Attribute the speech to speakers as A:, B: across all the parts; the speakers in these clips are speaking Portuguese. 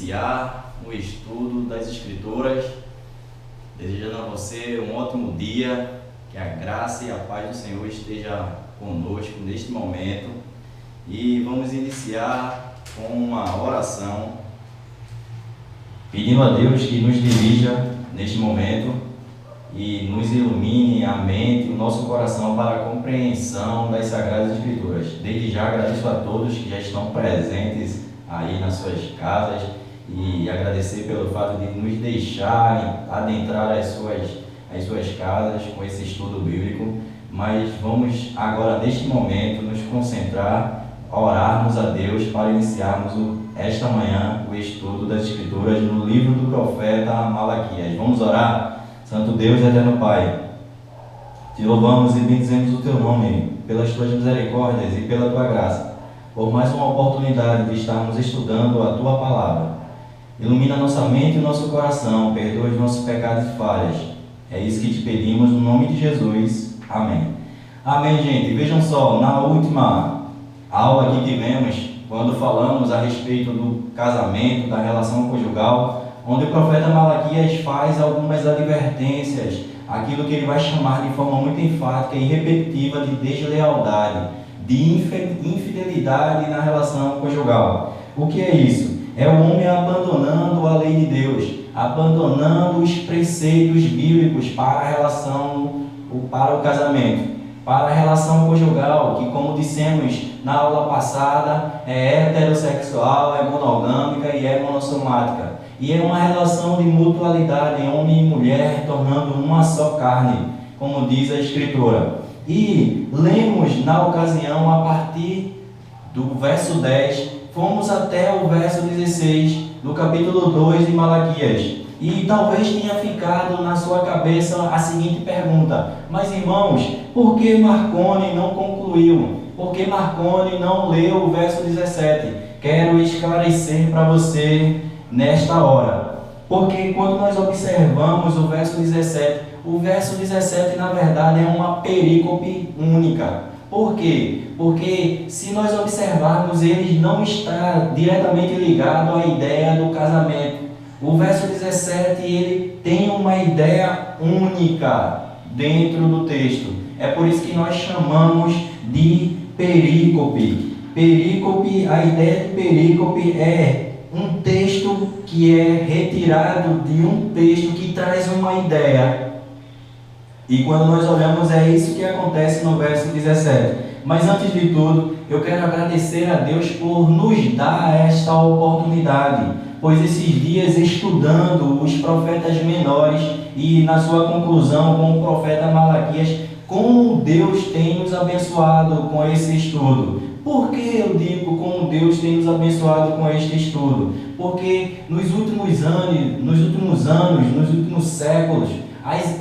A: iniciar o estudo das Escrituras, desejando a você um ótimo dia, que a graça e a paz do Senhor esteja conosco neste momento. E vamos iniciar com uma oração, pedindo a Deus que nos dirija neste momento e nos ilumine a mente, o nosso coração para a compreensão das Sagradas Escrituras. Desde já agradeço a todos que já estão presentes aí nas suas casas e agradecer pelo fato de nos deixarem adentrar as suas casas com esse estudo bíblico. Mas vamos agora, neste momento, nos concentrar, orarmos a Deus para iniciarmos esta manhã o estudo das Escrituras no livro do profeta Malaquias. Vamos orar? Santo Deus e eterno Pai, te louvamos e bendizemos o teu nome pelas tuas misericórdias e pela tua graça, por mais uma oportunidade de estarmos estudando a tua palavra. Ilumina nossa mente e nosso coração, perdoa os nossos pecados e falhas. É isso que te pedimos no nome de Jesus. Amém. Amém, gente. Vejam só, na última aula que tivemos, quando falamos a respeito do casamento, da relação conjugal, onde o profeta Malaquias faz algumas advertências, aquilo que ele vai chamar de forma muito enfática e repetitiva de deslealdade, de infidelidade na relação conjugal. O que é isso? É o homem abandonando a lei de Deus, abandonando os preceitos bíblicos para a relação, para o casamento, para a relação conjugal, que, como dissemos na aula passada, é heterossexual, é monogâmica e é monossomática. E é uma relação de mutualidade, homem e mulher, tornando uma só carne, como diz a Escritura. E lemos na ocasião, a partir do verso 10, fomos até o verso 16 do capítulo 2 de Malaquias. E talvez tenha ficado na sua cabeça a seguinte pergunta: mas irmãos, por que Marconi não concluiu? Por que Marconi não leu o verso 17? Quero esclarecer para você nesta hora. Porque quando nós observamos o verso 17 na verdade é uma perícope única. Por quê? Porque se nós observarmos, ele não está diretamente ligado à ideia do casamento. O verso 17, ele tem uma ideia única dentro do texto. É por isso que nós chamamos de perícope. Perícope, a ideia de perícope é um texto que é retirado de um texto que traz uma ideia. E quando nós olhamos, é isso que acontece no verso 17. Mas antes de tudo, eu quero agradecer a Deus por nos dar esta oportunidade, pois esses dias estudando os profetas menores e na sua conclusão com o profeta Malaquias, como Deus tem nos abençoado com esse estudo. Por que eu digo como Deus tem nos abençoado com este estudo? Porque nos últimos anos, nos últimos séculos,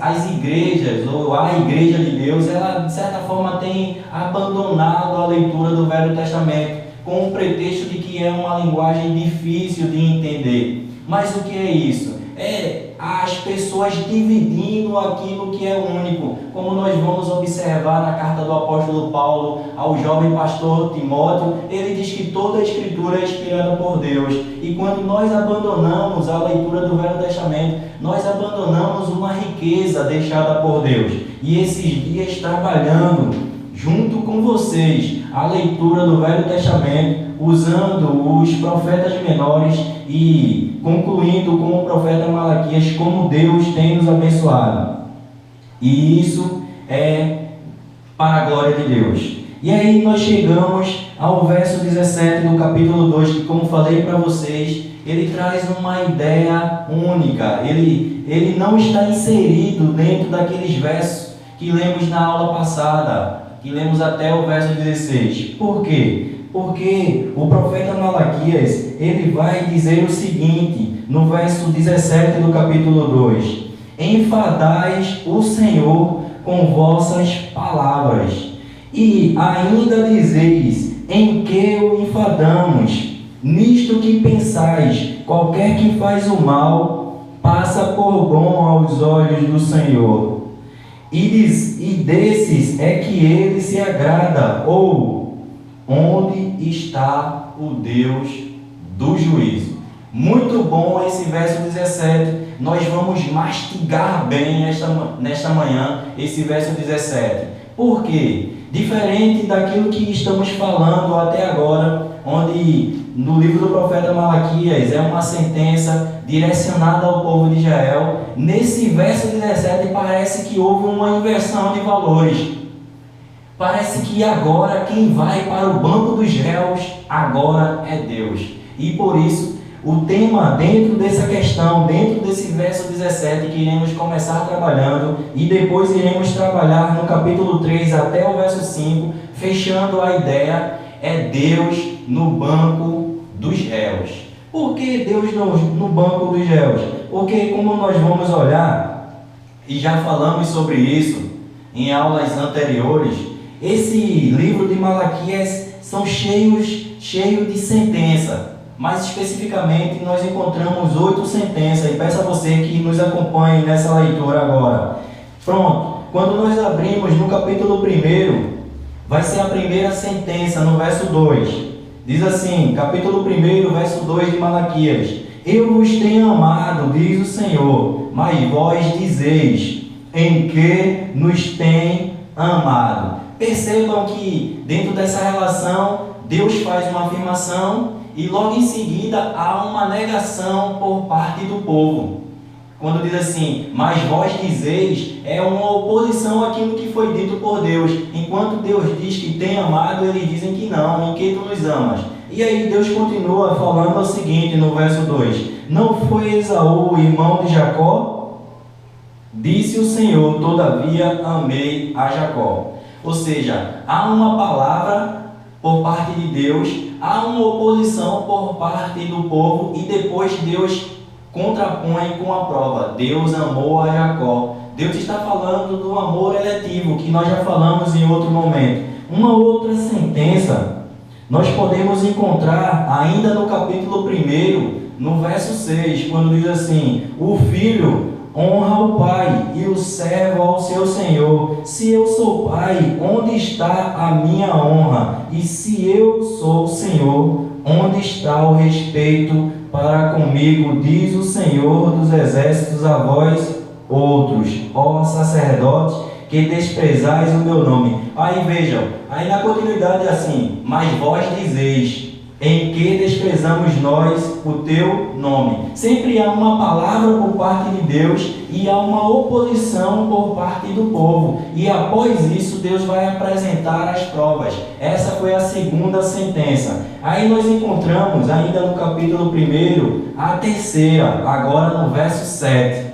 A: as igrejas, ou a Igreja de Deus, ela de certa forma tem abandonado a leitura do Velho Testamento, com o pretexto de que é uma linguagem difícil de entender. Mas o que é isso? É as pessoas dividindo aquilo que é único, como nós vamos observar na carta do apóstolo Paulo ao jovem pastor Timóteo. Ele diz que toda a Escritura é inspirada por Deus, e quando nós abandonamos a leitura do Velho Testamento, nós abandonamos uma riqueza deixada por Deus. E esses dias, trabalhando junto com vocês a leitura do Velho Testamento, usando os profetas menores e concluindo com o profeta Malaquias, como Deus tem nos abençoado. E isso é para a glória de Deus. E aí nós chegamos ao verso 17 do capítulo 2, que, como falei para vocês, ele traz uma ideia única. Ele não está inserido dentro daqueles versos que lemos na aula passada, que lemos até o verso 16. Por quê? Porque o profeta Malaquias, ele vai dizer o seguinte, no verso 17 do capítulo 2: enfadais o Senhor com vossas palavras, e ainda dizeis: em que o enfadamos? Nisto que pensais: qualquer que faz o mal passa por bom aos olhos do Senhor, e desses é que ele se agrada. Ou onde está o Deus do juízo? Muito bom esse verso 17. Nós vamos mastigar bem nesta manhã esse verso 17. Por quê? Diferente daquilo que estamos falando até agora, onde no livro do profeta Malaquias é uma sentença direcionada ao povo de Israel, nesse verso 17 parece que houve uma inversão de valores. Parece que agora quem vai para o banco dos réus agora é Deus. E por isso, o tema dentro dessa questão, dentro desse verso 17 que iremos começar trabalhando e depois iremos trabalhar no capítulo 3 até o verso 5, fechando a ideia, é Deus no banco dos réus. Por que Deus no banco dos réus? Porque como nós vamos olhar, e já falamos sobre isso em aulas anteriores, esse livro de Malaquias são cheio de sentença. Mais especificamente, nós encontramos 8 sentenças, e peço a você que nos acompanhe nessa leitura agora. Pronto, quando nós abrimos no capítulo 1, vai ser a primeira sentença, no verso 2. Diz assim, capítulo 1, verso 2 de Malaquias: Eu vos tenho amado, diz o Senhor, mas vós dizeis, em que nos tem amado. Percebam que dentro dessa relação, Deus faz uma afirmação e logo em seguida há uma negação por parte do povo. Quando diz assim, mas vós dizeis, é uma oposição àquilo que foi dito por Deus. Enquanto Deus diz que tem amado, eles dizem que não, em que tu nos amas. E aí Deus continua falando o seguinte no verso 2: Não foi Esaú o irmão de Jacó? Disse o Senhor, todavia amei a Jacó. Ou seja, há uma palavra por parte de Deus, há uma oposição por parte do povo e depois Deus contrapõe com a prova. Deus amou a Jacó. Deus está falando do amor eletivo, que nós já falamos em outro momento. Uma outra sentença nós podemos encontrar ainda no capítulo 1, no verso 6, quando diz assim: O filho honra o pai e o servo ao seu senhor. Se eu sou pai, onde está a minha honra? E se eu sou o Senhor, onde está o respeito para comigo? Diz o Senhor dos exércitos a vós outros, ó sacerdotes, que desprezais o meu nome. Aí vejam, aí na continuidade é assim: mas vós dizeis, em que desprezamos nós o teu nome. Sempre há uma palavra por parte de Deus e há uma oposição por parte do povo. E após isso, Deus vai apresentar as provas. Essa foi a segunda sentença. Aí nós encontramos, ainda no capítulo 1, a terceira, agora no verso 7.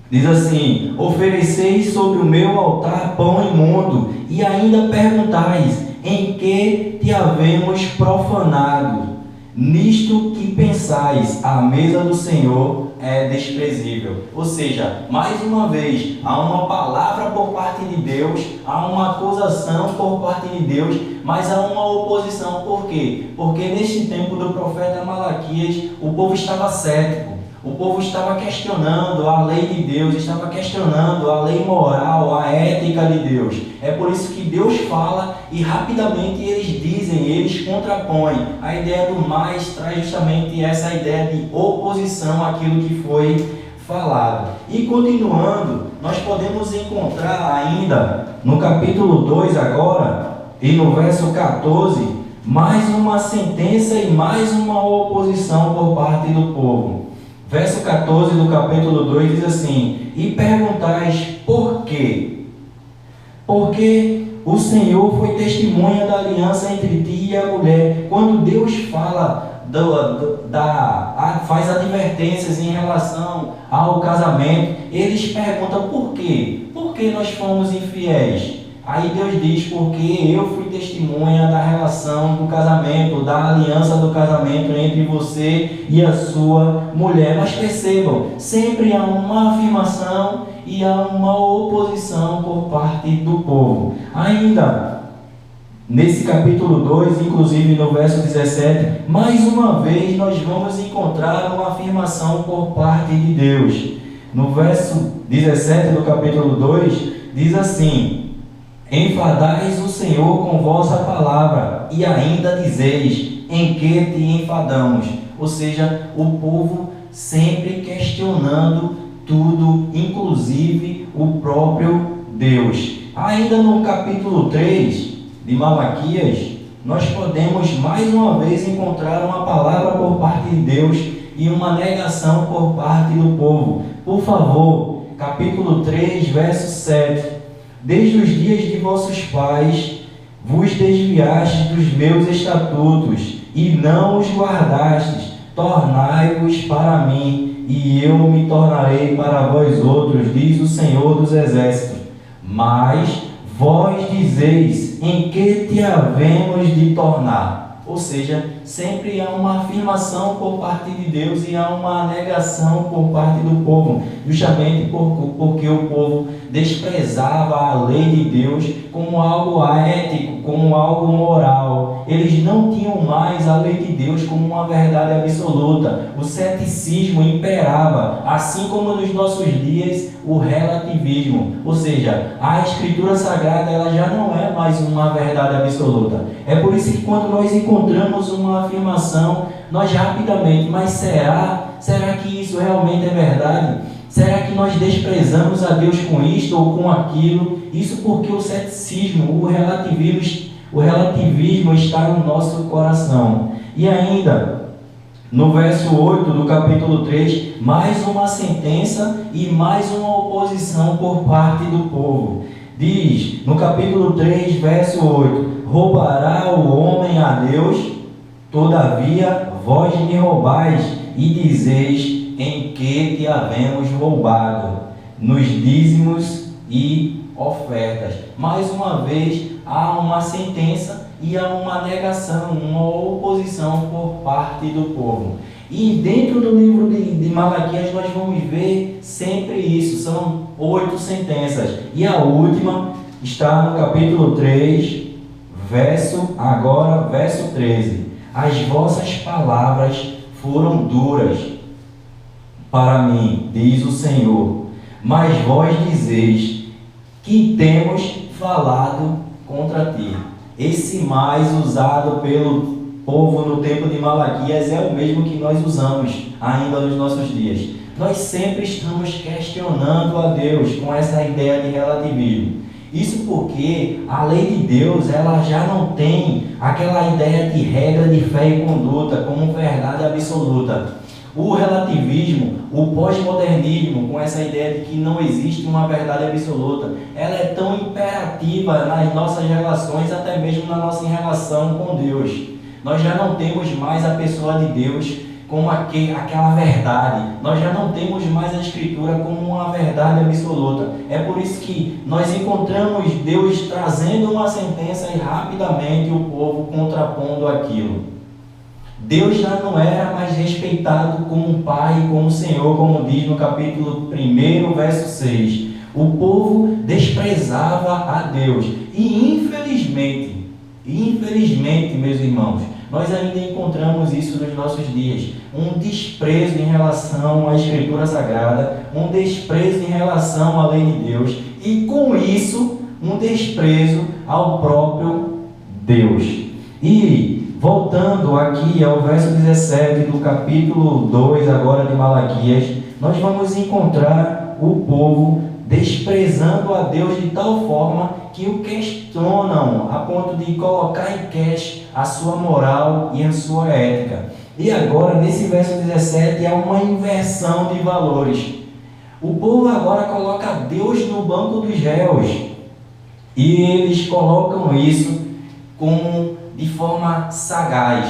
A: Diz assim: Ofereceis sobre o meu altar pão imundo, e ainda perguntais, em que te havemos profanado? Nisto que pensais, a mesa do Senhor é desprezível. Ou seja, mais uma vez, há uma palavra por parte de Deus, há uma acusação por parte de Deus, mas há uma oposição. Por quê? Porque neste tempo do profeta Malaquias, o povo estava cético. O povo estava questionando a lei de Deus, estava questionando a lei moral, a ética de Deus. É por isso que Deus fala e rapidamente eles dizem, eles contrapõem. A ideia do mais traz justamente essa ideia de oposição àquilo que foi falado. E continuando, nós podemos encontrar ainda no capítulo 2 agora, e no verso 14, mais uma sentença e mais uma oposição por parte do povo. Verso 14 do capítulo 2 diz assim: E perguntais por quê? Porque o Senhor foi testemunha da aliança entre ti e a mulher. Quando Deus fala, faz advertências em relação ao casamento, eles perguntam por quê? Por que nós fomos infiéis? Aí Deus diz, porque eu fui testemunha da relação do casamento, da aliança do casamento entre você e a sua mulher. Mas percebam, sempre há uma afirmação e há uma oposição por parte do povo. Ainda nesse capítulo 2, inclusive no verso 17, mais uma vez nós vamos encontrar uma afirmação por parte de Deus. No verso 17 do capítulo 2, diz assim: Enfadais o Senhor com vossa palavra, e ainda dizeis, em que te enfadamos? ou seja, o povo sempre questionando tudo, inclusive o próprio Deus. Ainda no capítulo 3 de Malaquias, nós podemos mais uma vez encontrar uma palavra por parte de Deus e uma negação por parte do povo. Por favor, capítulo 3, verso 7. Desde os dias de vossos pais vos desviastes dos meus estatutos e não os guardastes. Tornai-vos para mim, e eu me tornarei para vós outros, diz o Senhor dos Exércitos. Mas vós dizeis, em que te havemos de tornar? Ou seja, sempre há uma afirmação por parte de Deus e há uma negação por parte do povo, justamente porque o povo desprezava a lei de Deus como algo ético, como algo moral. Eles não tinham mais a lei de Deus como uma verdade absoluta. O ceticismo imperava, assim como nos nossos dias o relativismo. Ou seja, a Escritura Sagrada ela já não é mais uma verdade absoluta. É por isso que quando nós encontramos uma afirmação, nós rapidamente, mas será que isso realmente é verdade? Será que nós desprezamos a Deus com isto ou com aquilo? Isso porque o ceticismo, o relativismo está no nosso coração. E ainda, no verso 8 do capítulo 3, mais uma sentença e mais uma oposição por parte do povo. Diz, no capítulo 3, verso 8, roubará o homem a Deus? Todavia vós me roubais e dizeis, em que te havemos roubado? Nos dízimos e ofertas. Mais uma vez, há uma sentença e há uma negação, uma oposição por parte do povo. E dentro do livro de Malaquias nós vamos ver sempre isso, são 8 sentenças. E a última está no capítulo 3, verso 13. As vossas palavras foram duras para mim, diz o Senhor, mas vós dizeis que temos falado contra ti. Esse mais usado pelo povo no tempo de Malaquias é o mesmo que nós usamos ainda nos nossos dias. Nós sempre estamos questionando a Deus com essa ideia de relativismo. Isso porque a lei de Deus ela já não tem aquela ideia de regra de fé e conduta como verdade absoluta. O relativismo, o pós-modernismo, com essa ideia de que não existe uma verdade absoluta, ela é tão imperativa nas nossas relações, até mesmo na nossa relação com Deus. Nós já não temos mais a pessoa de Deus como aquela verdade. Nós já não temos mais a Escritura como uma verdade absoluta. É por isso que nós encontramos Deus trazendo uma sentença e rapidamente o povo contrapondo aquilo. Deus já não era mais respeitado como um pai, como Senhor, como diz no capítulo 1, verso 6. O povo desprezava a Deus. E infelizmente, meus irmãos, nós ainda encontramos isso nos nossos dias. Um desprezo em relação à Escritura Sagrada, um desprezo em relação à lei de Deus. E com isso, um desprezo ao próprio Deus. E voltando aqui ao verso 17 do capítulo 2 agora de Malaquias, nós vamos encontrar o povo desprezando a Deus de tal forma que o questionam a ponto de colocar em queixa a sua moral e a sua ética. E agora, nesse verso 17, há uma inversão de valores. O povo agora coloca Deus no banco dos réus. E eles colocam isso de forma sagaz,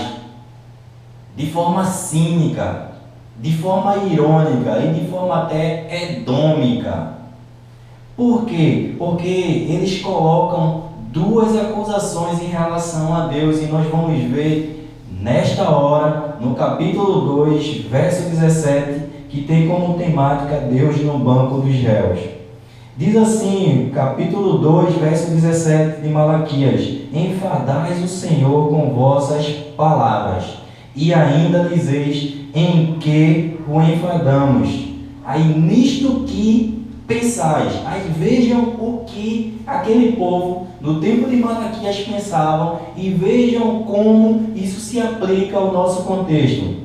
A: de forma cínica, de forma irônica e de forma até edômica. Por quê? Porque eles colocam duas acusações em relação a Deus, e nós vamos ver nesta hora, no capítulo 2, verso 17, que tem como temática Deus no banco dos réus. Diz assim, capítulo 2, verso 17 de Malaquias: enfadais o Senhor com vossas palavras, e ainda dizeis, em que o enfadamos? Aí nisto que pensais. Aí vejam o que aquele povo no tempo de Malaquias pensavam, e vejam como isso se aplica ao nosso contexto.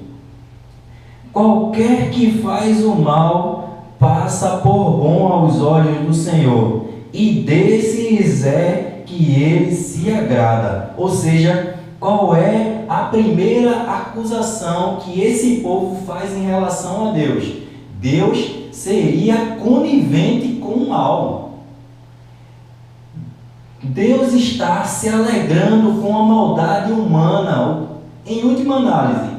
A: qualquer que faz o mal passa por bom aos olhos do Senhor, e desses é que ele se agrada. Ou seja, qual é a primeira acusação que esse povo faz em relação a Deus? Deus seria conivente com o mal. Deus está se alegrando com a maldade humana. Em última análise,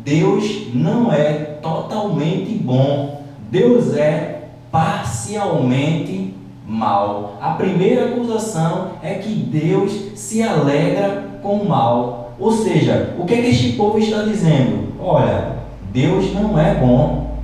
A: Deus não é totalmente bom. Deus é parcialmente mal. A primeira acusação é que Deus se alegra com o mal. Ou seja, o que é que este povo está dizendo? Olha, Deus não é bom.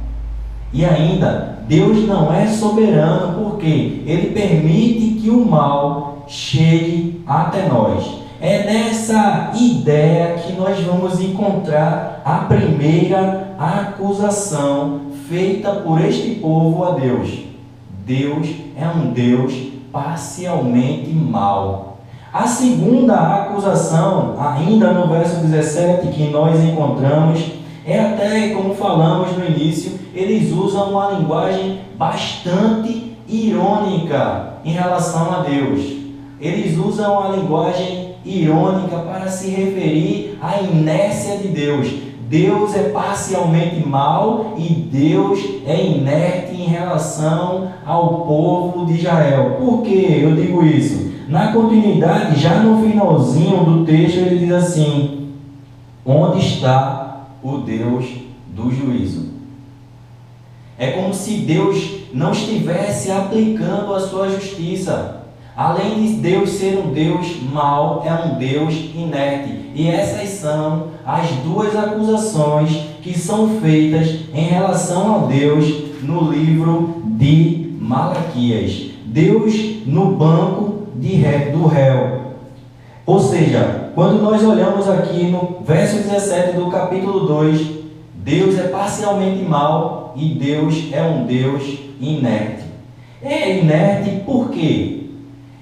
A: E ainda, Deus não é soberano, porque Ele permite que o mal chegue até nós. É nessa ideia que nós vamos encontrar a primeira acusação feita por este povo a Deus. Deus é um Deus parcialmente mau. A segunda acusação, ainda no verso 17 que nós encontramos, é até como falamos no início, eles usam uma linguagem bastante irônica em relação a Deus. Eles usam a linguagem irônica para se referir à inércia de Deus. Deus é parcialmente mau e Deus é inerte em relação ao povo de Israel. Por que eu digo isso? Na continuidade, já no finalzinho do texto, ele diz assim: onde está o Deus do juízo? É como se Deus não estivesse aplicando a sua justiça. Além de Deus ser um Deus mau, é um Deus inerte. E essas são as duas acusações que são feitas em relação a Deus no livro de Malaquias. Deus no banco do réu. Ou seja, quando nós olhamos aqui no verso 17 do capítulo 2, Deus é parcialmente mau e Deus é um Deus inerte. É inerte por quê?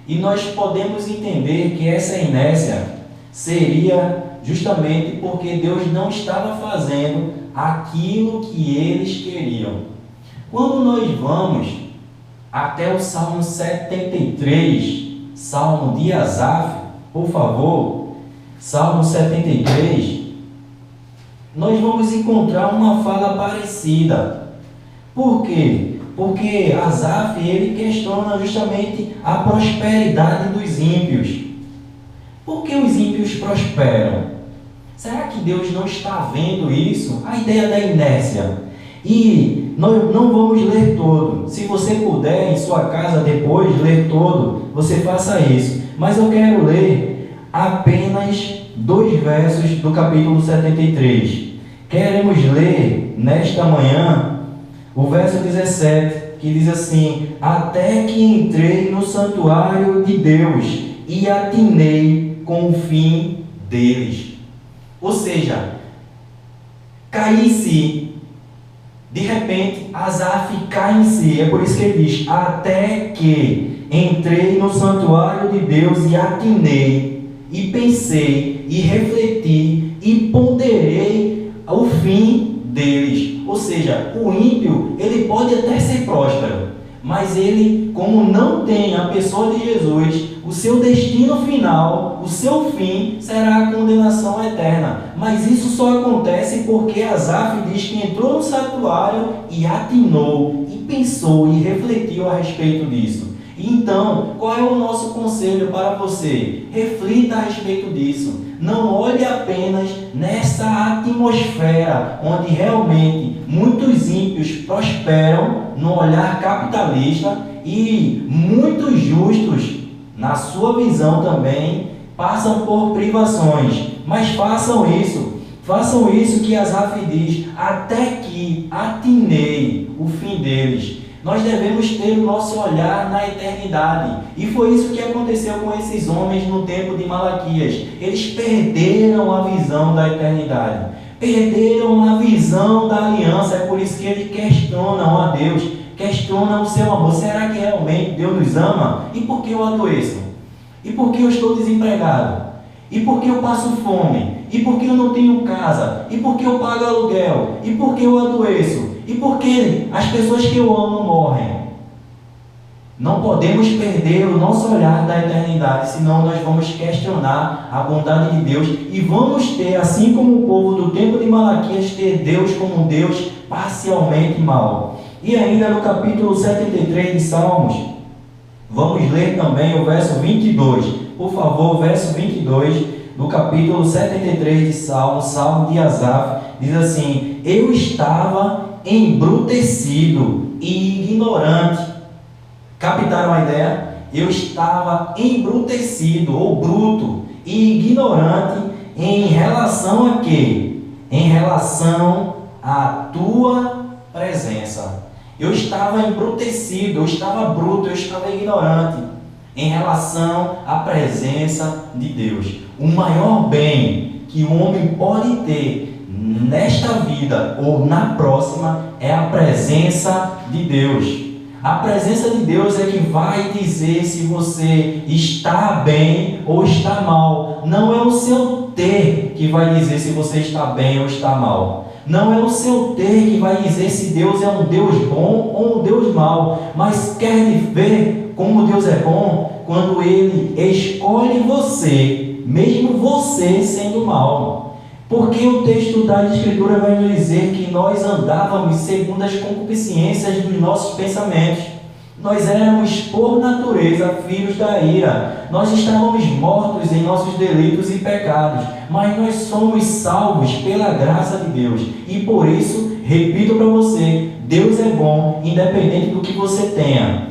A: E nós podemos entender que essa inércia seria justamente porque Deus não estava fazendo aquilo que eles queriam. Quando nós vamos até o Salmo 73, Salmo de Asaf, por favor, Salmo 73, nós vamos encontrar uma fala parecida. Por quê? Porque Asaf, ele questiona justamente a prosperidade dos ímpios. Por que os ímpios prosperam? Será que Deus não está vendo isso? A ideia da inércia. E nós não vamos ler todo. Se você puder, em sua casa depois, ler todo, você faça isso. Mas eu quero ler apenas 2 versos do capítulo 73. Queremos ler nesta manhã o verso 17, que diz assim: até que entrei no santuário de Deus e atinei com o fim deles. Ou seja, caí em si. De repente, Asaf cai em si. É por isso que ele diz: até que entrei no santuário de Deus e atinei, e pensei, e refleti, e ponderei o fim deles. Ou seja, o ímpio, ele pode até ser próspero, mas ele, como não tem a pessoa de Jesus, o seu destino final, o seu fim, será a condenação eterna. Mas isso só acontece porque Asaf diz que entrou no santuário e atinou, e pensou, e refletiu a respeito disso. Então, qual é o nosso conselho para você? Reflita a respeito disso. Não olhe apenas nessa atmosfera onde realmente muitos ímpios prosperam no olhar capitalista e muitos justos, na sua visão também, passam por privações. Mas façam isso que Asaf diz: até que atinei o fim deles. Nós devemos ter o nosso olhar na eternidade. E foi isso que aconteceu com esses homens no tempo de Malaquias. Eles perderam a visão da eternidade. Perderam a visão da aliança. É por isso que eles questionam a Deus. Questionam o seu amor. Será que realmente Deus nos ama? E por que eu adoeço? E por que eu estou desempregado? E por que eu passo fome? E por que eu não tenho casa? E por que eu pago aluguel? E por que eu adoeço? E por que as pessoas que eu amo morrem? Não podemos perder o nosso olhar da eternidade, senão nós vamos questionar a bondade de Deus e vamos ter, assim como o povo do tempo de Malaquias, ter Deus como um Deus parcialmente mau. E ainda no capítulo 73 de Salmos, vamos ler também o verso 22. Por favor, verso 22 do capítulo 73 de Salmos, Salmo de Asaf, diz assim: eu estava embrutecido e ignorante. Captaram a ideia? Eu estava embrutecido ou bruto e ignorante em relação a quê? Em relação à tua presença. Eu estava embrutecido, eu estava bruto, eu estava ignorante em relação à presença de Deus. O maior bem que o homem pode ter nesta vida ou na próxima é a presença de Deus. A presença de Deus é que vai dizer se você está bem ou está mal. Não é o seu ter que vai dizer se você está bem ou está mal. Não é o seu ter que vai dizer se Deus é um Deus bom ou um Deus mau. Mas quer ver como Deus é bom? Quando Ele escolhe você, mesmo você sendo mal. Porque o texto da Escritura vai nos dizer que nós andávamos segundo as concupiscências dos nossos pensamentos. Nós éramos, por natureza, filhos da ira. Nós estávamos mortos em nossos delitos e pecados. Mas nós somos salvos pela graça de Deus. E por isso, repito para você, Deus é bom, independente do que você tenha.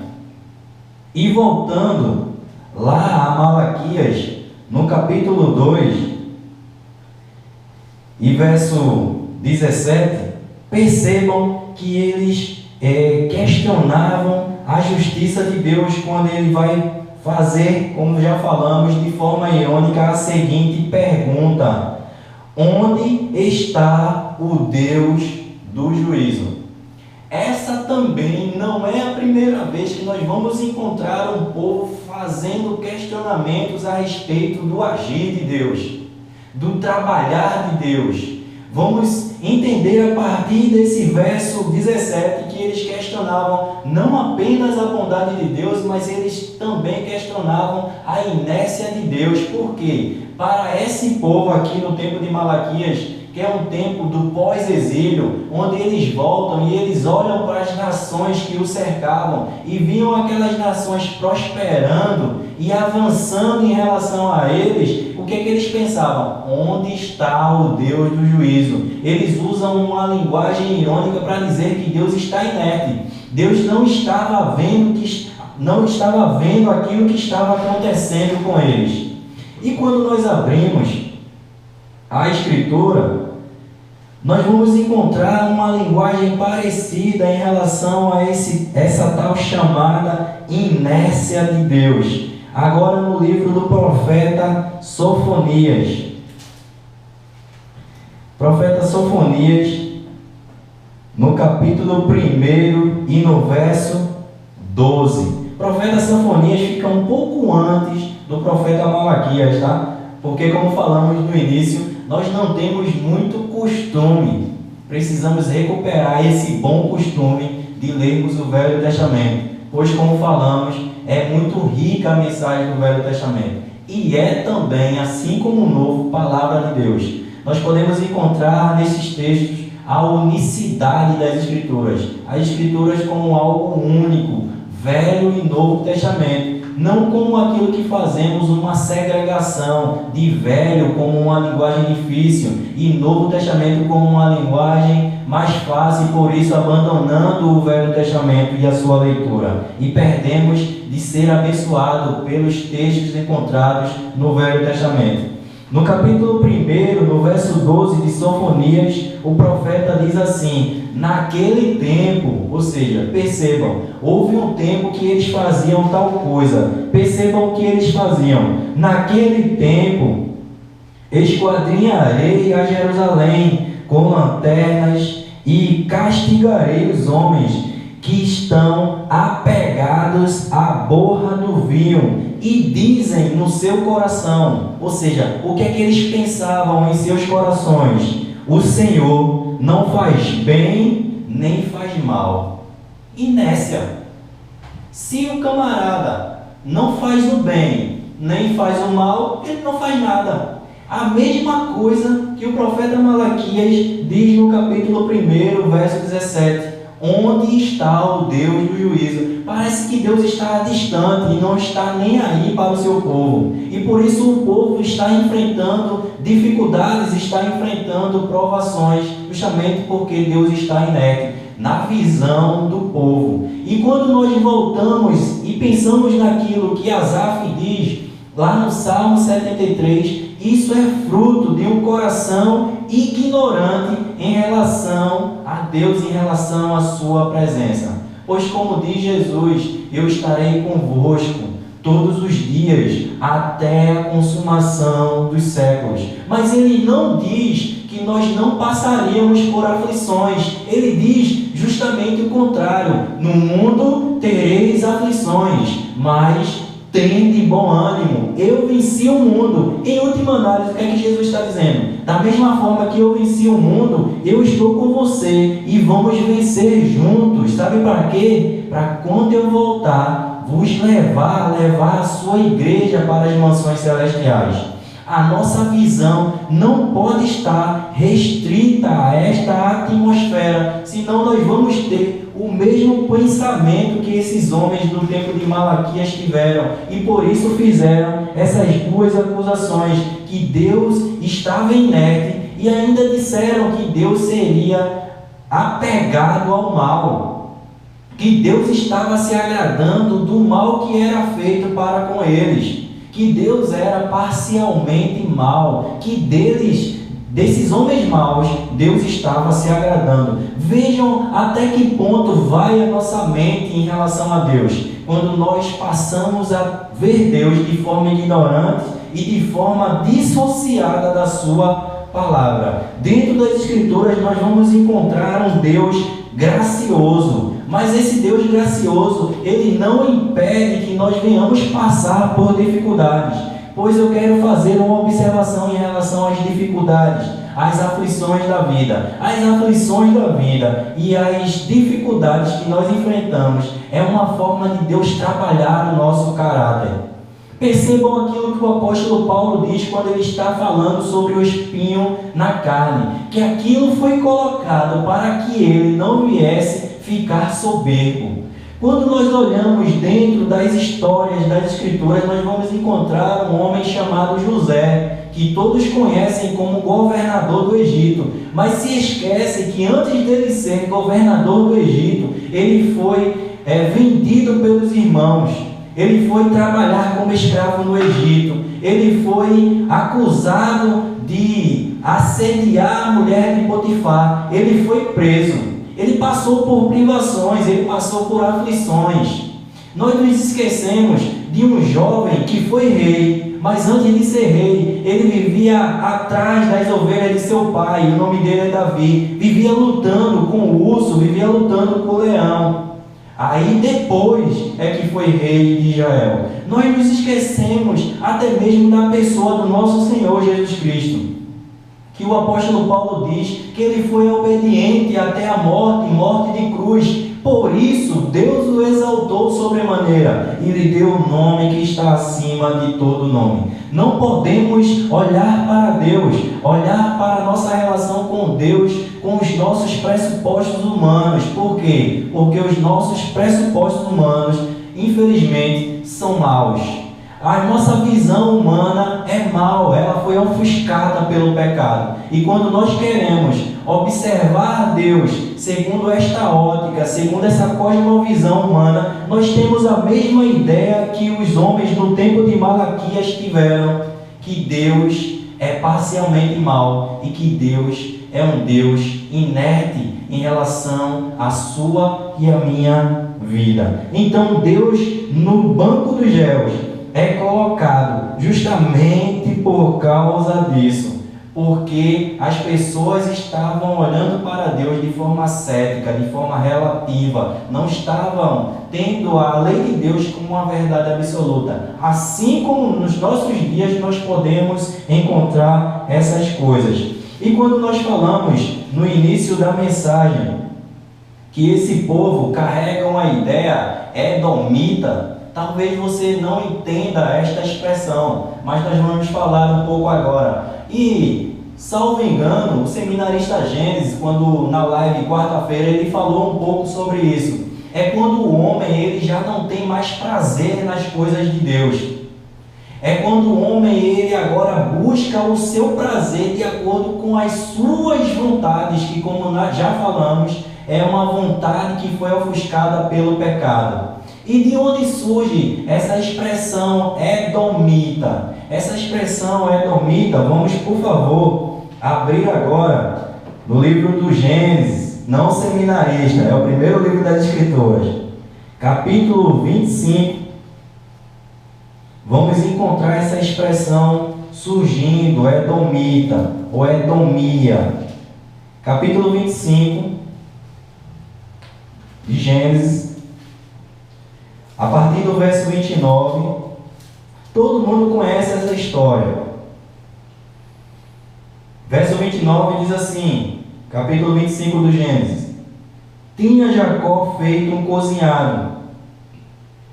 A: E voltando lá a Malaquias, no capítulo 2... e verso 17, percebam que eles questionavam a justiça de Deus quando ele vai fazer, como já falamos, de forma irônica, a seguinte pergunta: onde está o Deus do juízo? Essa também não é a primeira vez que nós vamos encontrar um povo fazendo questionamentos a respeito do agir de Deus, do trabalhar de Deus. Vamos entender a partir desse verso 17 que eles questionavam não apenas a bondade de Deus, mas eles também questionavam a inércia de Deus. Por quê? Para esse povo aqui no tempo de Malaquias, que é um tempo do pós-exílio, onde eles voltam e eles olham para as nações que o cercavam e viam aquelas nações prosperando e avançando em relação a eles, o que é que eles pensavam? Onde está o Deus do juízo? Eles usam uma linguagem irônica para dizer que Deus está inerte. Deus não estava vendo aquilo que estava acontecendo com eles. E quando nós abrimos a Escritura, nós vamos encontrar uma linguagem parecida em relação a essa tal chamada inércia de Deus. Agora no livro do profeta Sofonias. Profeta Sofonias, no capítulo 1 e no verso 12. Profeta Sofonias fica um pouco antes do profeta Malaquias, tá? Porque, como falamos no início, nós não temos muito costume. Precisamos recuperar esse bom costume de lermos o Velho Testamento. Pois, como falamos, é muito rica a mensagem do Velho Testamento. E é também, assim como o Novo, palavra de Deus. Nós podemos encontrar nesses textos a unicidade das Escrituras. As Escrituras como algo único, Velho e Novo Testamento. Não como aquilo que fazemos uma segregação de Velho como uma linguagem difícil e Novo Testamento como uma linguagem mais fácil, e por isso abandonando o Velho Testamento e a sua leitura. E perdemos de ser abençoado pelos textos encontrados no Velho Testamento. No capítulo 1, no verso 12 de Sofonias, o profeta diz assim: naquele tempo, ou seja, percebam, houve um tempo que eles faziam tal coisa. Percebam o que eles faziam. Naquele tempo, esquadrinharei a Jerusalém com lanternas e castigarei os homens que estão apegados à borra do vinho e dizem no seu coração, ou seja, o que é que eles pensavam em seus corações? O Senhor não faz bem nem faz mal. Inércia. Se o camarada não faz o bem nem faz o mal, ele não faz nada. A mesma coisa que o profeta Malaquias diz no capítulo 1, verso 17. Onde está o Deus do juízo? Parece que Deus está distante e não está nem aí para o seu povo. E por isso o povo está enfrentando dificuldades, está enfrentando provações, justamente porque Deus está inerte na visão do povo. E quando nós voltamos e pensamos naquilo que Asaf diz, lá no Salmo 73, isso é fruto de um coração ignorante em relação a Deus, em relação à sua presença. Pois como diz Jesus, eu estarei convosco todos os dias até a consumação dos séculos. Mas ele não diz que nós não passaríamos por aflições. Ele diz justamente o contrário. No mundo tereis aflições, mas tende bom ânimo, eu venci o mundo. Em última análise, o que é que Jesus está dizendo? Da mesma forma que eu venci o mundo, eu estou com você e vamos vencer juntos. Sabe para quê? Para quando eu voltar, vos levar a sua igreja para as mansões celestiais. A nossa visão não pode estar restrita a esta atmosfera, senão nós vamos ter o mesmo pensamento que esses homens do tempo de Malaquias tiveram, e por isso fizeram essas duas acusações, que Deus estava inerte, e ainda disseram que Deus seria apegado ao mal, que Deus estava se agradando do mal que era feito para com eles, que Deus era parcialmente mal, que desses homens maus, Deus estava se agradando. Vejam até que ponto vai a nossa mente em relação a Deus, quando nós passamos a ver Deus de forma ignorante e de forma dissociada da sua palavra. Dentro das Escrituras nós vamos encontrar um Deus gracioso, mas esse Deus gracioso, ele não impede que nós venhamos passar por dificuldades, pois eu quero fazer uma observação em relação às dificuldades, às aflições da vida. As aflições da vida e as dificuldades que nós enfrentamos é uma forma de Deus trabalhar o nosso caráter. Percebam aquilo que o apóstolo Paulo diz quando ele está falando sobre o espinho na carne, que aquilo foi colocado para que ele não viesse ficar soberbo. Quando nós olhamos dentro das histórias das Escrituras, nós vamos encontrar um homem chamado José, que todos conhecem como governador do Egito, mas se esquece que antes dele ser governador do Egito, ele foi vendido pelos irmãos. Ele foi trabalhar como escravo no Egito. Ele foi acusado de assediar a mulher de Potifar. Ele foi preso. Ele passou por privações, ele passou por aflições. Nós nos esquecemos de um jovem que foi rei, mas antes de ser rei, ele vivia atrás das ovelhas de seu pai. O nome dele é Davi. Vivia lutando com o urso, vivia lutando com o leão. Aí depois é que foi rei de Israel. Nós nos esquecemos até mesmo da pessoa do nosso Senhor Jesus Cristo, que o apóstolo Paulo diz que ele foi obediente até a morte de cruz. Por isso Deus o exaltou sobremaneira e lhe deu o nome que está acima de todo nome. Não podemos olhar para Deus, olhar para a nossa relação com Deus com os nossos pressupostos humanos. Por quê? Porque os nossos pressupostos humanos, infelizmente, são maus. A nossa visão humana é mal, ela foi ofuscada pelo pecado. E quando nós queremos observar Deus segundo esta ótica, segundo essa cosmovisão humana, nós temos a mesma ideia que os homens no tempo de Malaquias tiveram, que Deus é parcialmente mal e que Deus é um Deus inerte em relação à sua e à minha vida. Então Deus, no banco dos réus, é colocado justamente por causa disso, porque as pessoas estavam olhando para Deus de forma cética, de forma relativa, não estavam tendo a lei de Deus como uma verdade absoluta. Assim como nos nossos dias nós podemos encontrar essas coisas. E quando nós falamos no início da mensagem que esse povo carrega uma ideia edomita, talvez você não entenda esta expressão, mas nós vamos falar um pouco agora. E, salvo engano, o seminarista Gênesis, quando na live quarta-feira, ele falou um pouco sobre isso. É quando o homem ele já não tem mais prazer nas coisas de Deus. É quando o homem ele agora busca o seu prazer de acordo com as suas vontades, que como nós já falamos, é uma vontade que foi ofuscada pelo pecado. E de onde surge essa expressão edomita? Essa expressão edomita, vamos por favor abrir agora no livro do Gênesis, não seminarista, é o primeiro livro das Escrituras, capítulo 25. Vamos encontrar essa expressão surgindo, edomita ou edomia. Capítulo 25 de Gênesis, a partir do verso 29, todo mundo conhece essa história. Verso 29 diz assim, capítulo 25 do Gênesis: Tinha Jacó feito um cozinhado,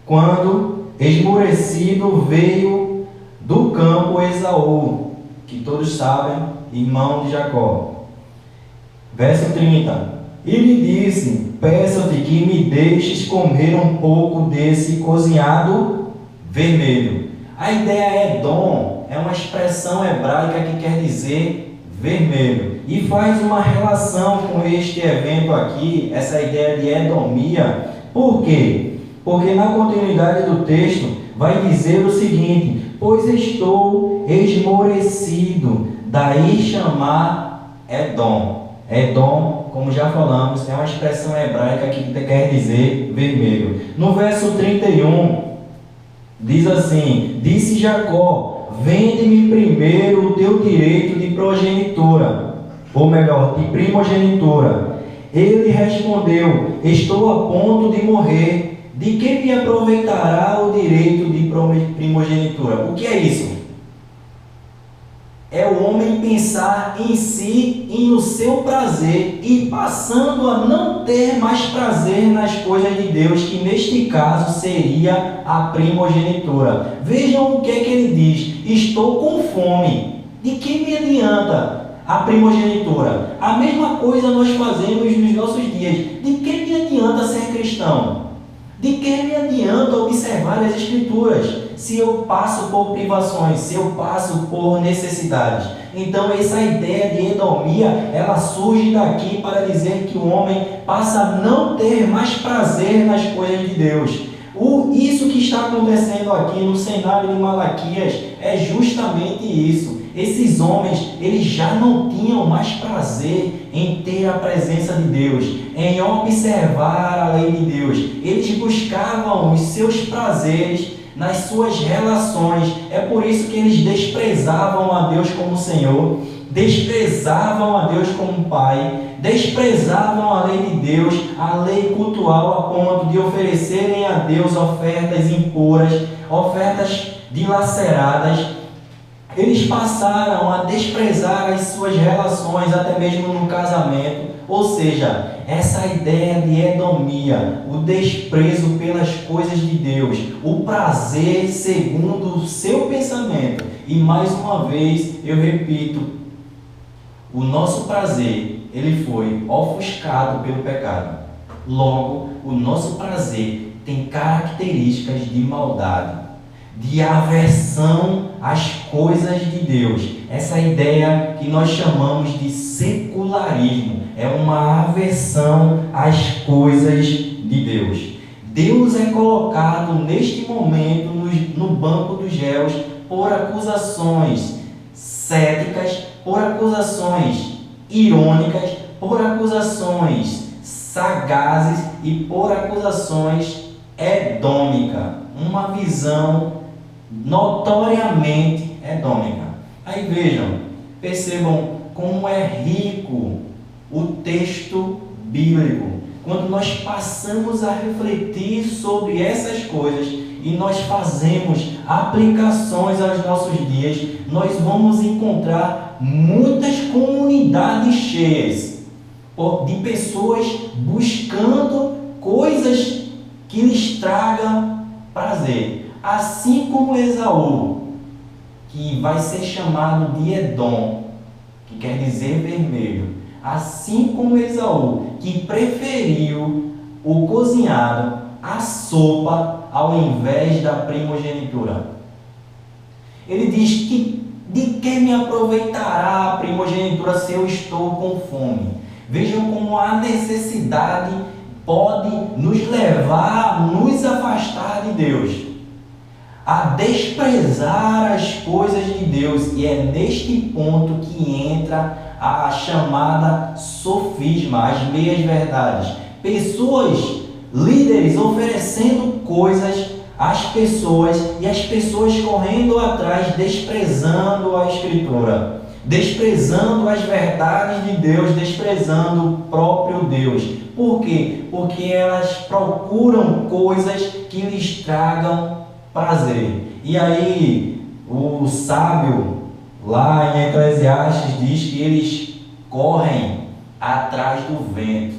A: quando esmorecido veio do campo Esaú, que todos sabem, irmão de Jacó. Verso 30: E lhe disse: Peço-te que me deixes comer um pouco desse cozinhado vermelho. A ideia Edom é uma expressão hebraica que quer dizer vermelho. E faz uma relação com este evento aqui, essa ideia de edomia. Por quê? Porque na continuidade do texto vai dizer o seguinte: Pois estou esmorecido, daí chamar Edom. Edom, como já falamos, é uma expressão hebraica que quer dizer vermelho. No verso 31, diz assim: Disse Jacó: Vende-me primeiro o teu direito de progenitura, ou melhor, de primogenitura. Ele respondeu: Estou a ponto de morrer, de que me aproveitará o direito de primogenitura? O que é isso? É o homem pensar em si e no seu prazer e passando a não ter mais prazer nas coisas de Deus, que neste caso seria a primogenitura. Vejam o que é que ele diz: estou com fome, de que me adianta a primogenitura? A mesma coisa nós fazemos nos nossos dias. De que me adianta ser cristão? De que me adianta observar as Escrituras se eu passo por privações, se eu passo por necessidades? Então essa ideia de edomia, ela surge daqui para dizer que o homem passa a não ter mais prazer nas coisas de Deus. Isso que está acontecendo aqui no cenário de Malaquias é justamente isso. Esses homens, eles já não tinham mais prazer em ter a presença de Deus, em observar a lei de Deus. Eles buscavam os seus prazeres nas suas relações. É por isso que eles desprezavam a Deus como Senhor, desprezavam a Deus como Pai, desprezavam a lei de Deus, a lei cultual, a ponto de oferecerem a Deus ofertas impuras, ofertas dilaceradas. Eles passaram a desprezar as suas relações, até mesmo no casamento. Ou seja, essa ideia de edomia, o desprezo pelas coisas de Deus, o prazer segundo o seu pensamento. E mais uma vez, eu repito, o nosso prazer, ele foi ofuscado pelo pecado. Logo, o nosso prazer tem características de maldade, de aversão às coisas de Deus. Essa ideia que nós chamamos de secularismo é uma aversão às coisas de Deus. Deus é colocado neste momento no banco dos réus por acusações céticas, por acusações irônicas, por acusações sagazes e por acusações edômicas. Uma visão notoriamente edômica. Aí vejam, Percebam como é rico o texto bíblico. Quando nós passamos a refletir sobre essas coisas e nós fazemos aplicações aos nossos dias, nós vamos encontrar muitas comunidades cheias de pessoas buscando coisas que lhes tragam prazer. Assim como Esaú, que vai ser chamado de Edom, que quer dizer vermelho. Assim como Esaú, que preferiu o cozinhado, a sopa, ao invés da primogenitura. Ele diz que de que me aproveitará a primogenitura se eu estou com fome? Vejam como a necessidade pode nos levar a nos afastar de Deus, a desprezar as coisas de Deus. E é neste ponto que entra a chamada sofisma, as meias-verdades. Pessoas, líderes oferecendo coisas às pessoas e as pessoas correndo atrás, desprezando a Escritura, desprezando as verdades de Deus, desprezando o próprio Deus. Por quê? Porque elas procuram coisas que lhes tragam prazer. E aí, o sábio lá em Eclesiastes diz que eles correm atrás do vento.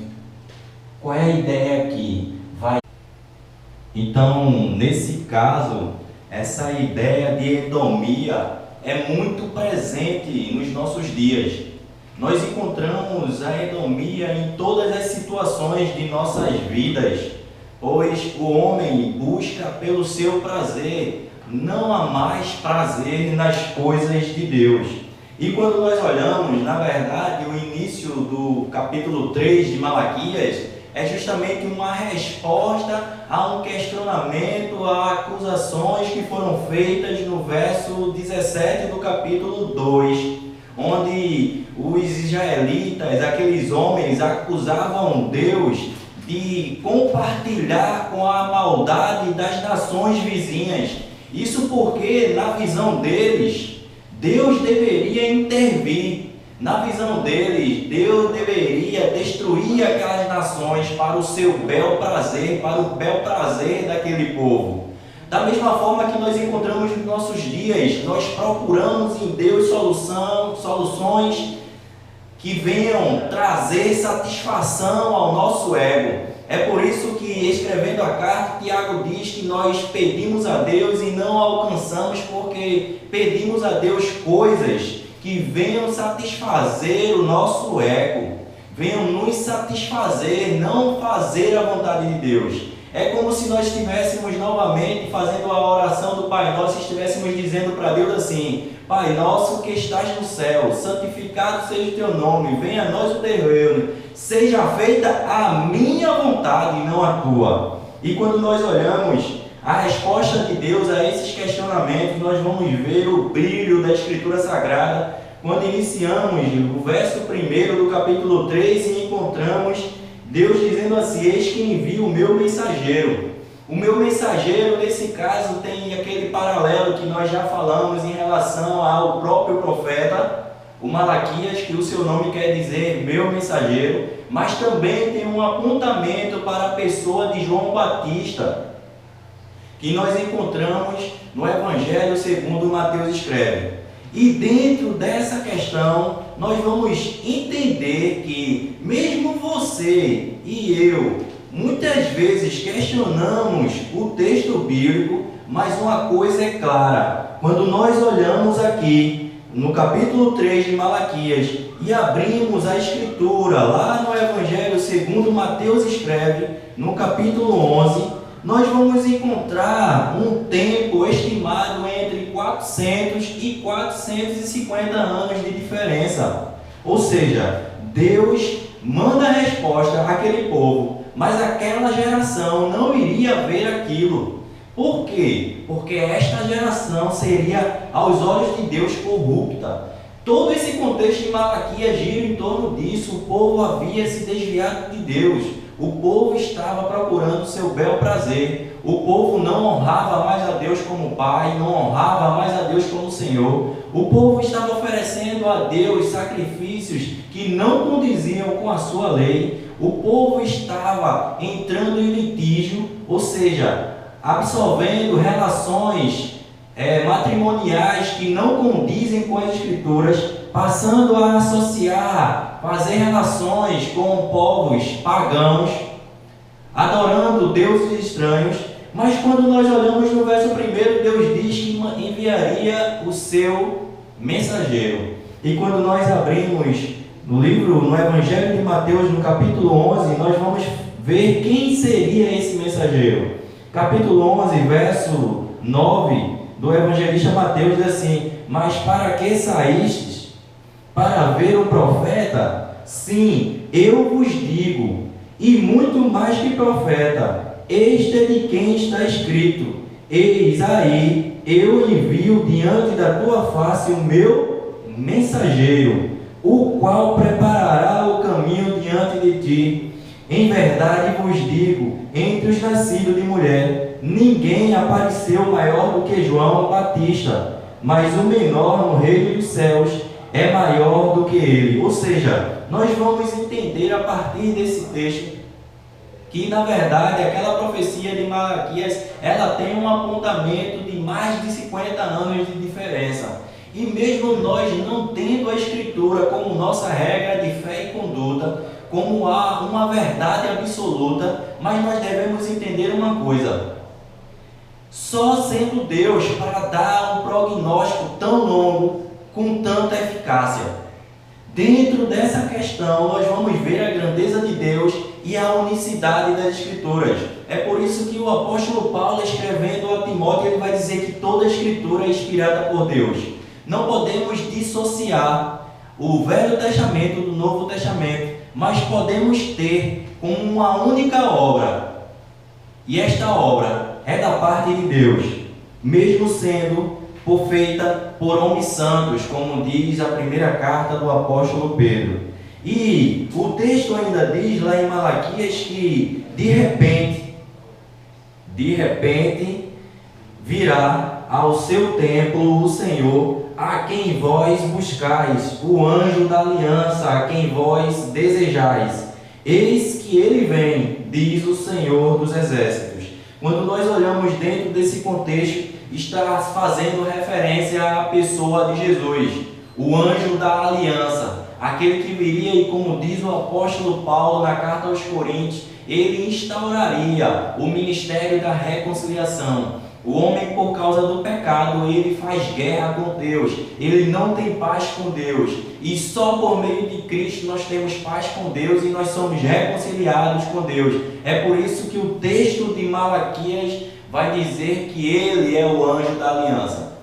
A: Qual é a ideia aqui? Então, nesse caso, essa ideia de edomia é muito presente nos nossos dias. Nós encontramos a edomia em todas as situações de nossas vidas, pois o homem busca pelo seu prazer, não há mais prazer nas coisas de Deus. E quando nós olhamos, na verdade, o início do capítulo 3 de Malaquias é justamente uma resposta a um questionamento, a acusações que foram feitas no verso 17 do capítulo 2, onde os israelitas, aqueles homens, acusavam Deus de compartilhar com a maldade das nações vizinhas. Isso porque, na visão deles, Deus deveria intervir. Na visão deles, Deus deveria destruir aquelas nações para o seu bel prazer, para o bel prazer daquele povo. Da mesma forma que nós encontramos nos nossos dias, nós procuramos em Deus soluções que venham trazer satisfação ao nosso ego. É por isso que, escrevendo a carta, Tiago diz que nós pedimos a Deus e não alcançamos, porque pedimos a Deus coisas que venham satisfazer o nosso ego, venham nos satisfazer, não fazer a vontade de Deus. É como se nós estivéssemos novamente fazendo a oração do Pai Nosso, estivéssemos dizendo para Deus assim: Pai Nosso que estás no céu, santificado seja o teu nome, venha a nós o teu reino, seja feita a minha vontade e não a tua. E quando nós olhamos a resposta de Deus a esses questionamentos, nós vamos ver o brilho da Escritura Sagrada quando iniciamos o verso 1 do capítulo 3 e encontramos Deus dizendo assim: eis que envio o meu mensageiro. O meu mensageiro, nesse caso, tem aquele paralelo que nós já falamos em relação ao próprio profeta, o Malaquias, que o seu nome quer dizer meu mensageiro, mas também tem um apontamento para a pessoa de João Batista, que nós encontramos no Evangelho segundo Mateus escreve. E dentro dessa questão, nós vamos entender que mesmo você e eu, muitas vezes questionamos o texto bíblico, mas uma coisa é clara: quando nós olhamos aqui no capítulo 3 de Malaquias e abrimos a Escritura lá no Evangelho segundo Mateus escreve, no capítulo 11, nós vamos encontrar um tempo estimado entre 400 e 450 anos de diferença. Ou seja, Deus manda a resposta àquele povo, mas aquela geração não iria ver aquilo. Por quê? Porque esta geração seria, aos olhos de Deus, corrupta. Todo esse contexto de Malaquias gira em torno disso. O povo havia se desviado de Deus. O povo estava procurando o seu bel prazer. O povo não honrava mais a Deus como Pai, não honrava mais a Deus como Senhor. O povo estava oferecendo a Deus sacrifícios que não condiziam com a sua lei. O povo estava entrando em litígio, ou seja, absorvendo relações matrimoniais que não condizem com as Escrituras, passando a associar, fazer relações com povos pagãos, adorando deuses estranhos. Mas quando nós olhamos no verso 1, Deus diz que enviaria o seu mensageiro. E quando nós abrimos no Evangelho de Mateus, no capítulo 11, nós vamos ver quem seria esse mensageiro. Capítulo 11, verso 9 do evangelista Mateus diz assim: mas para que saístes? Para ver o profeta? Sim, eu vos digo, e muito mais que profeta, este é de quem está escrito: eis aí, eu envio diante da tua face o meu mensageiro, o qual preparará o caminho diante de ti. Em verdade vos digo, entre os nascidos de mulher, ninguém apareceu maior do que João Batista, mas o menor no reino dos céus é maior do que ele. Ou seja, nós vamos entender a partir desse texto que, na verdade, aquela profecia de Malaquias, ela tem um apontamento de mais de 50 anos de diferença. E mesmo nós não tendo a Escritura como nossa regra de fé e conduta, como uma verdade absoluta, mas nós devemos entender uma coisa: só sendo Deus para dar um prognóstico tão longo, com tanta eficácia. Dentro dessa questão, nós vamos ver a grandeza de Deus e a unicidade das Escrituras. É por isso que o apóstolo Paulo, escrevendo a Timóteo, ele vai dizer que toda a Escritura é inspirada por Deus. Não podemos dissociar o Velho Testamento do Novo Testamento, mas podemos ter como uma única obra. E esta obra é da parte de Deus, mesmo sendo feita por homens santos, como diz a primeira carta do apóstolo Pedro. E o texto ainda diz lá em Malaquias que de repente virá ao seu templo o Senhor, a quem vós buscais, o anjo da aliança, a quem vós desejais. Eis que ele vem, diz o Senhor dos exércitos. Quando nós olhamos dentro desse contexto, está fazendo referência à pessoa de Jesus, o anjo da aliança, aquele que viria e, como diz o apóstolo Paulo na carta aos Coríntios, ele instauraria o ministério da reconciliação. O homem, por causa do pecado, ele faz guerra com Deus, ele não tem paz com Deus, e só por meio de Cristo nós temos paz com Deus e nós somos reconciliados com Deus. É por isso que o texto de Malaquias vai dizer que ele é o anjo da aliança.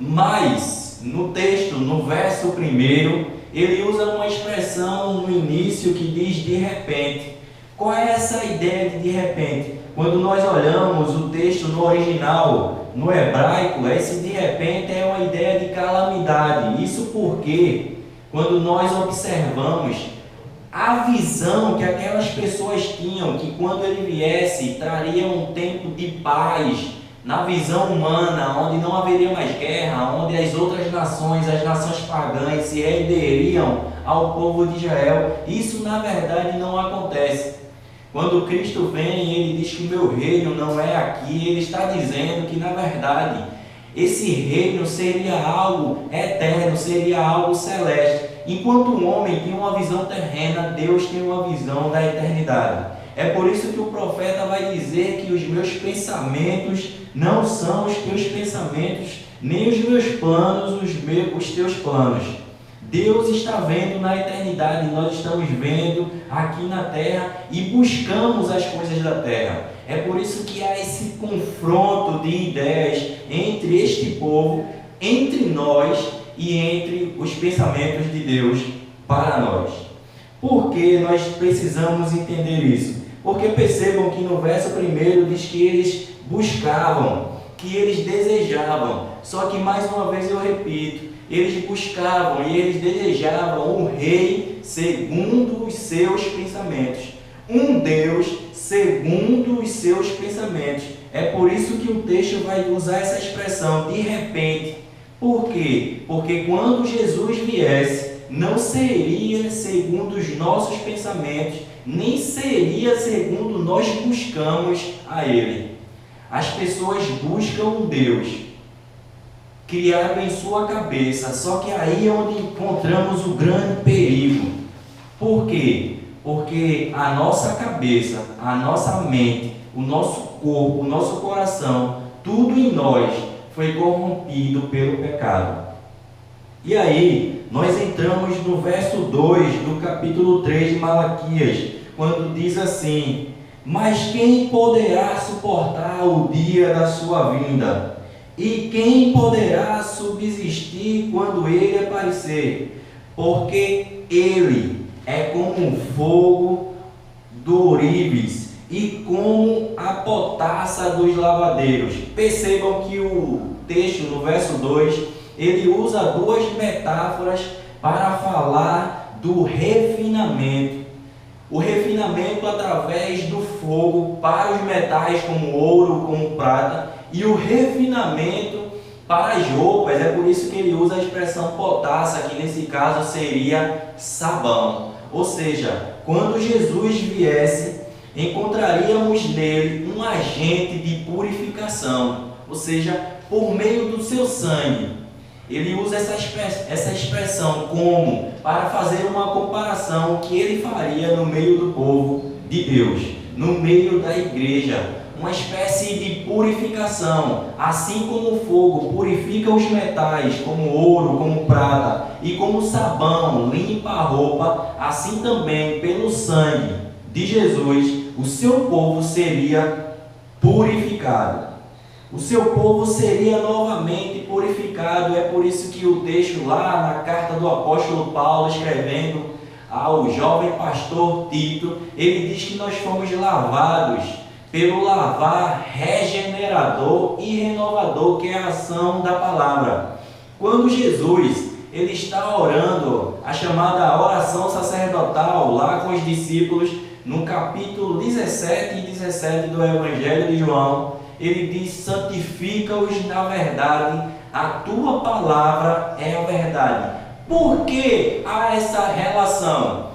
A: Mas no texto, no verso 1, ele usa uma expressão no início que diz de repente. Qual é essa ideia de repente? Quando nós olhamos o texto no original, no hebraico, esse de repente é uma ideia de calamidade. Isso porque, quando nós observamos a visão que aquelas pessoas tinham, que quando ele viesse, traria um tempo de paz, na visão humana, onde não haveria mais guerra, onde as outras nações, as nações pagãs, se renderiam ao povo de Israel, isso na verdade não acontece. Quando Cristo vem e ele diz que o meu reino não é aqui, ele está dizendo que na verdade esse reino seria algo eterno, seria algo celeste. Enquanto o homem tem uma visão terrena, Deus tem uma visão da eternidade. É por isso que o profeta vai dizer que os meus pensamentos não são os teus pensamentos, nem os meus planos, os teus planos. Deus está vendo na eternidade, nós estamos vendo aqui na terra e buscamos as coisas da terra. É por isso que há esse confronto de ideias entre este povo, entre nós e entre os pensamentos de Deus para nós. Por que nós precisamos entender isso? Porque percebam que no verso 1 diz que eles buscavam, que eles desejavam. Só que mais uma vez eu repito, eles buscavam e eles desejavam um rei segundo os seus pensamentos, um Deus segundo os seus pensamentos. É por isso que o texto vai usar essa expressão de repente, Por quê? Porque quando Jesus viesse, não seria segundo os nossos pensamentos, nem seria segundo nós buscamos a Ele. As pessoas buscam um Deus criado em sua cabeça, só que aí é onde encontramos o grande perigo. Por quê? Porque a nossa cabeça, a nossa mente, o nosso corpo, o nosso coração, tudo em nós foi corrompido pelo pecado. E aí, nós entramos no verso 2 do capítulo 3 de Malaquias, quando diz assim: mas quem poderá suportar o dia da sua vinda? E quem poderá subsistir quando ele aparecer? Porque ele é como um fogo do ourives e como a potassa dos lavadeiros. Percebam que o texto, no verso 2, ele usa duas metáforas para falar do refinamento. O refinamento através do fogo para os metais como ouro, como prata, e o refinamento para as roupas. É por isso que ele usa a expressão potassa, que nesse caso seria sabão. Ou seja, quando Jesus viesse, encontraríamos nele um agente de purificação, ou seja, por meio do seu sangue. Ele usa essa expressão como para fazer uma comparação que ele faria no meio do povo de Deus, no meio da igreja, uma espécie de purificação. Assim como o fogo purifica os metais, como ouro, como prata, e como o sabão limpa a roupa, assim também pelo sangue de Jesus, o seu povo seria purificado. O seu povo seria novamente purificado. É por isso que o texto lá na carta do apóstolo Paulo, escrevendo ao jovem pastor Tito, ele diz que nós fomos lavados pelo lavar regenerador e renovador, que é a ação da palavra. Quando Jesus ele está orando a chamada oração sacerdotal lá com os discípulos, no capítulo 17 e 17 do Evangelho de João, ele diz: santifica-os na verdade, a tua palavra é a verdade. Por que há essa relação?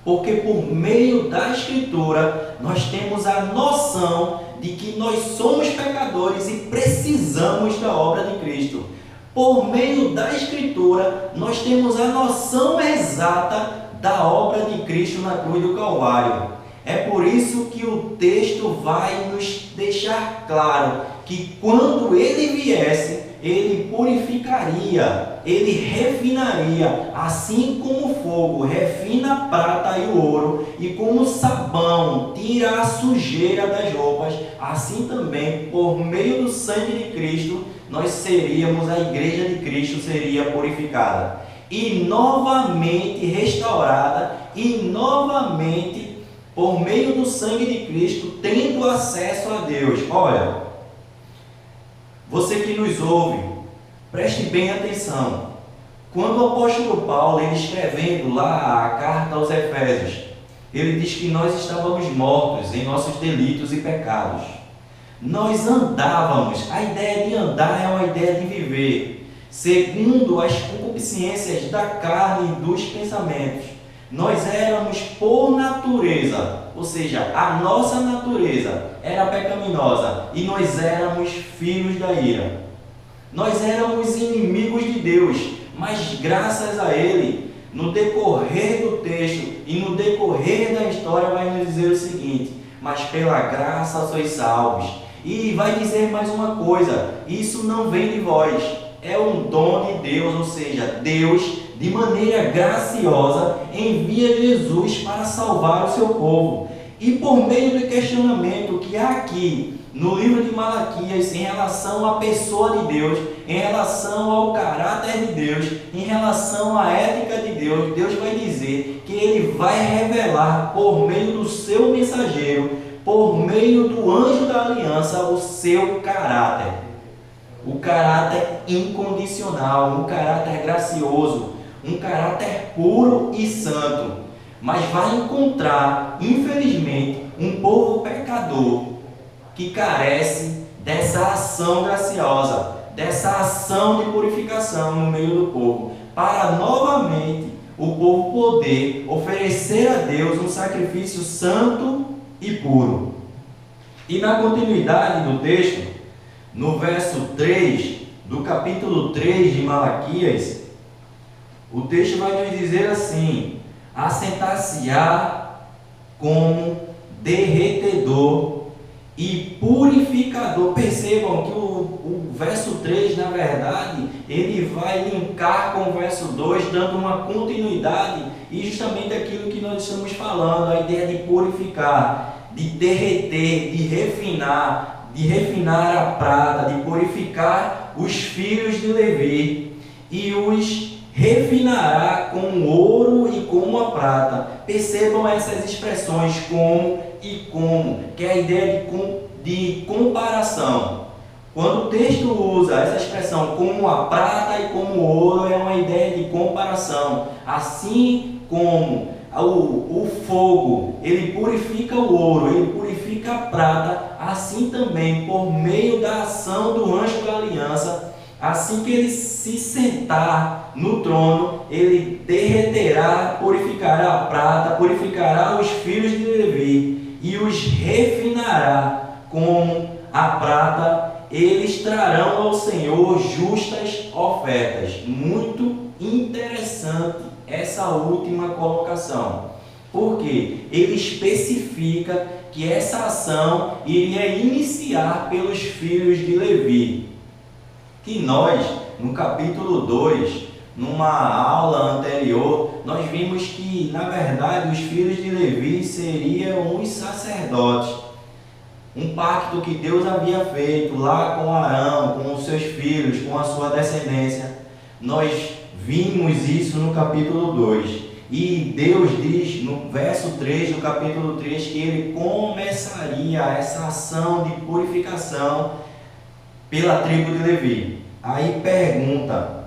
A: Porque por meio da Escritura nós temos a noção de que nós somos pecadores e precisamos da obra de Cristo. Por meio da Escritura nós temos a noção exata da obra de Cristo na cruz do Calvário. É por isso que o texto vai nos deixar claro que quando ele viesse, ele purificaria, ele refinaria, assim como o fogo refina a prata e o ouro, e como o sabão tira a sujeira das roupas, assim também, por meio do sangue de Cristo, nós seríamos, a igreja de Cristo seria purificada, e novamente restaurada, e novamente por meio do sangue de Cristo, tendo acesso a Deus. Olha, você que nos ouve, preste bem atenção. Quando o apóstolo Paulo, ele escrevendo lá a carta aos Efésios, ele diz que nós estávamos mortos em nossos delitos e pecados. Nós andávamos, a ideia de andar é uma ideia de viver, segundo as concupiscências da carne e dos pensamentos. Nós éramos por natureza, ou seja, a nossa natureza era pecaminosa e nós éramos filhos da ira. Nós éramos inimigos de Deus, mas graças a Ele, no decorrer do texto e no decorrer da história vai nos dizer o seguinte: mas pela graça sois salvos. E vai dizer mais uma coisa: isso não vem de vós, é um dom de Deus, ou seja, Deus de maneira graciosa envia Jesus para salvar o seu povo. E por meio do questionamento que há aqui no livro de Malaquias em relação à pessoa de Deus, em relação ao caráter de Deus, em relação à ética de Deus, Deus vai dizer que Ele vai revelar por meio do seu mensageiro, por meio do anjo da aliança, o seu caráter. O caráter incondicional, um caráter gracioso, um caráter puro e santo. Mas vai encontrar, infelizmente, um povo pecador que carece dessa ação graciosa, dessa ação de purificação no meio do povo, para novamente o povo poder oferecer a Deus um sacrifício santo e puro. E na continuidade do texto, no verso 3 do capítulo 3 de Malaquias, o texto vai nos dizer assim: assentar-se-á como derretedor e purificador. Percebam que o verso 3, na verdade, ele vai linkar com o verso 2, dando uma continuidade, e justamente aquilo que nós estamos falando, a ideia de purificar, de derreter, de refinar a prata, de purificar os filhos de Levi, e os refinará com ouro e com a prata. Percebam essas expressões, como e como, que é a ideia de comparação. Quando o texto usa essa expressão como a prata e como o ouro, é uma ideia de comparação. Assim como o fogo, ele purifica o ouro, ele purifica a prata, assim também, por meio da ação do anjo da aliança, assim que ele se sentar no trono, ele derreterá, purificará a prata, purificará os filhos de Levi e os refinará como a prata. Eles trarão ao Senhor justas ofertas. Muito interessante essa última colocação, porque ele especifica que essa ação iria iniciar pelos filhos de Levi, que nós, no capítulo 2, numa aula anterior, nós vimos que, na verdade, os filhos de Levi seriam os sacerdotes. Um pacto que Deus havia feito lá com Arão, com os seus filhos, com a sua descendência. Nós vimos isso no capítulo 2. E Deus diz no verso 3 do capítulo 3 que ele começaria essa ação de purificação pela tribo de Levi. Aí pergunta: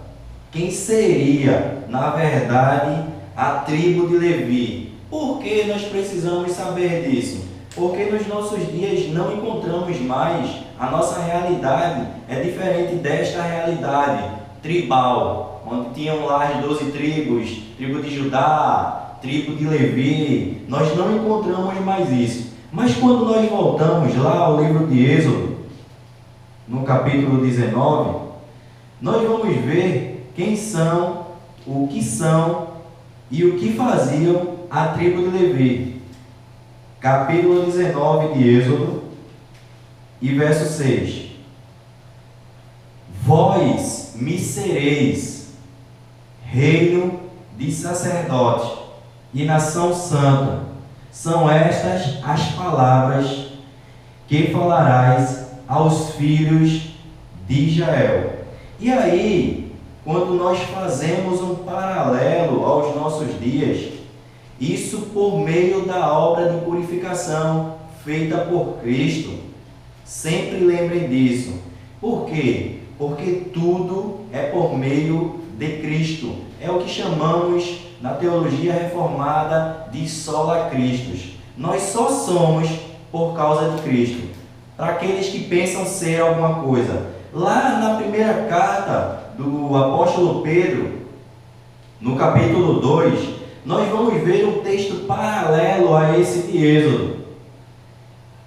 A: quem seria, na verdade, a tribo de Levi? Por que nós precisamos saber disso? Porque nos nossos dias não encontramos mais, a nossa realidade é diferente desta realidade tribal, onde tinham lá as 12 tribos, tribo de Judá, tribo de Levi. Nós não encontramos mais isso. Mas quando nós voltamos lá ao livro de Êxodo, no capítulo 19, nós vamos ver quem são, o que são e o que faziam a tribo de Levi. Capítulo 19 de Êxodo e verso 6. Vós me sereis reino de sacerdotes e nação santa. São estas as palavras que falarás aos filhos de Israel. E aí, quando nós fazemos um paralelo aos nossos dias, isso por meio da obra de purificação feita por Cristo. Sempre lembrem disso. Por quê? Porque tudo é por meio de Cristo. É o que chamamos na teologia reformada de sola Christus. Nós só somos por causa de Cristo. Para aqueles que pensam ser alguma coisa. Lá na primeira carta do apóstolo Pedro, no capítulo 2, nós vamos ver um texto paralelo a esse de Êxodo.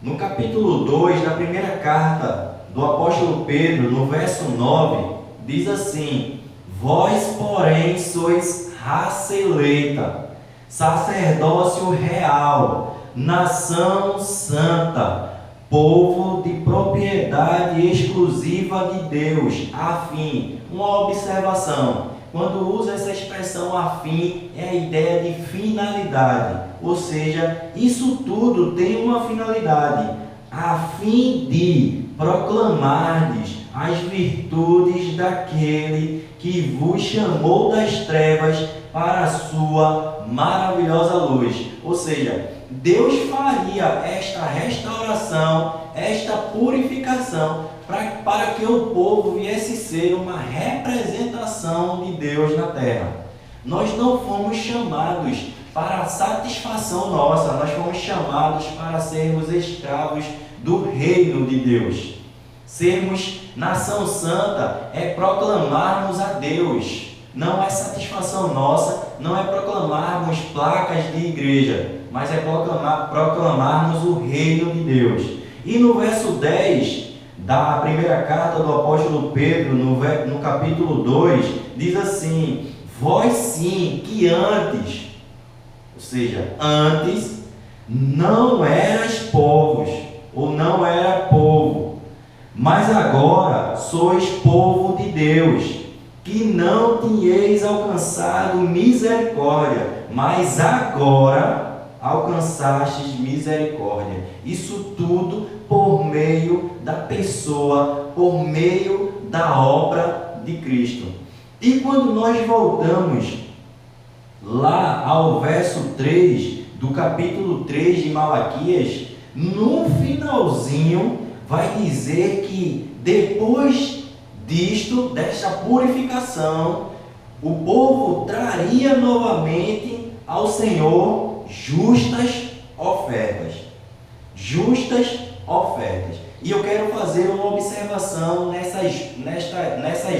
A: No capítulo 2 da primeira carta do apóstolo Pedro, no verso 9, diz assim: vós, porém, sois raça eleita, sacerdócio real, nação santa, povo de propriedade exclusiva de Deus. A fim, uma observação. Quando usa essa expressão a fim, é a ideia de finalidade. Ou seja, isso tudo tem uma finalidade. A fim de proclamardes as virtudes daquele que vos chamou das trevas para a sua maravilhosa luz. Ou seja, Deus faria esta restauração, esta purificação, para que o povo viesse ser uma representação de Deus na terra. Nós não fomos chamados para a satisfação nossa, nós fomos chamados para sermos escravos do reino de Deus. Sermos nação santa é proclamarmos a Deus. Não é satisfação nossa, não é proclamarmos placas de igreja, mas é proclamarmos o reino de Deus. E no verso 10 da primeira carta do apóstolo Pedro, no capítulo 2, diz assim: vós sim que antes, ou seja, antes não eras povos, ou não era povo, mas agora sois povo de Deus, que não tinhais alcançado misericórdia, mas agora alcançastes misericórdia. Isso tudo por meio da pessoa, por meio da obra de Cristo. E quando nós voltamos lá ao verso 3 do capítulo 3 de Malaquias, no finalzinho vai dizer que depois disto, desta purificação, o povo traria novamente ao Senhor justas ofertas. Justas ofertas. E eu quero fazer uma observação nessas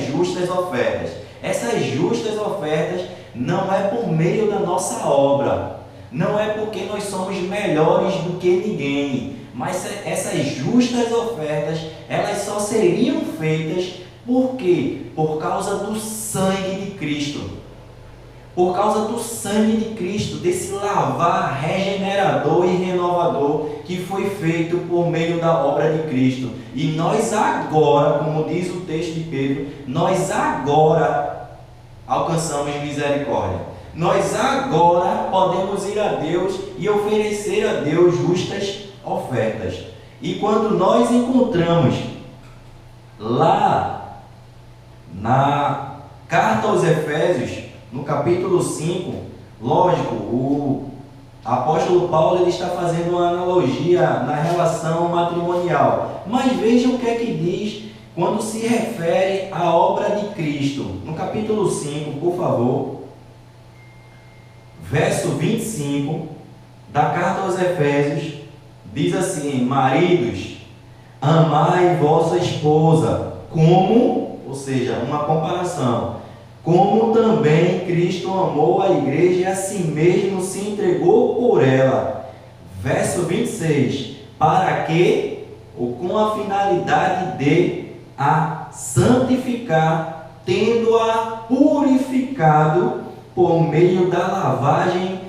A: justas ofertas. Essas justas ofertas não é por meio da nossa obra, não é porque nós somos melhores do que ninguém, mas essas justas ofertas, elas só seriam feitas por quê? Por causa do sangue de Cristo. Por causa do sangue de Cristo, desse lavar regenerador e renovador que foi feito por meio da obra de Cristo. E nós agora, como diz o texto de Pedro, nós agora alcançamos misericórdia. Nós agora podemos ir a Deus e oferecer a Deus justas ofertas. E quando nós encontramos lá na carta aos Efésios, no capítulo 5, lógico, o apóstolo Paulo ele está fazendo uma analogia na relação matrimonial. Mas vejam o que é que diz quando se refere à obra de Cristo. No capítulo 5, por favor, verso 25 da carta aos Efésios, diz assim: maridos, amai vossa esposa, como, ou seja, uma comparação, como também Cristo amou a igreja e a si mesmo se entregou por ela. Verso 26, para que, ou com a finalidade de a santificar, tendo-a purificado por meio da lavagem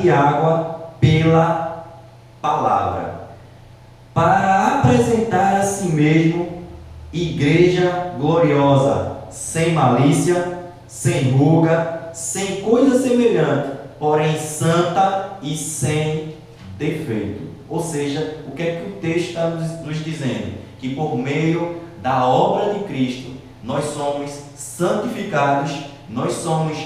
A: de água pela palavra, para apresentar a si mesmo igreja gloriosa, sem malícia, sem ruga, sem coisa semelhante, porém santa e sem defeito. Ou seja, o que é que o texto está nos dizendo? Que por meio da obra de Cristo, nós somos santificados, nós somos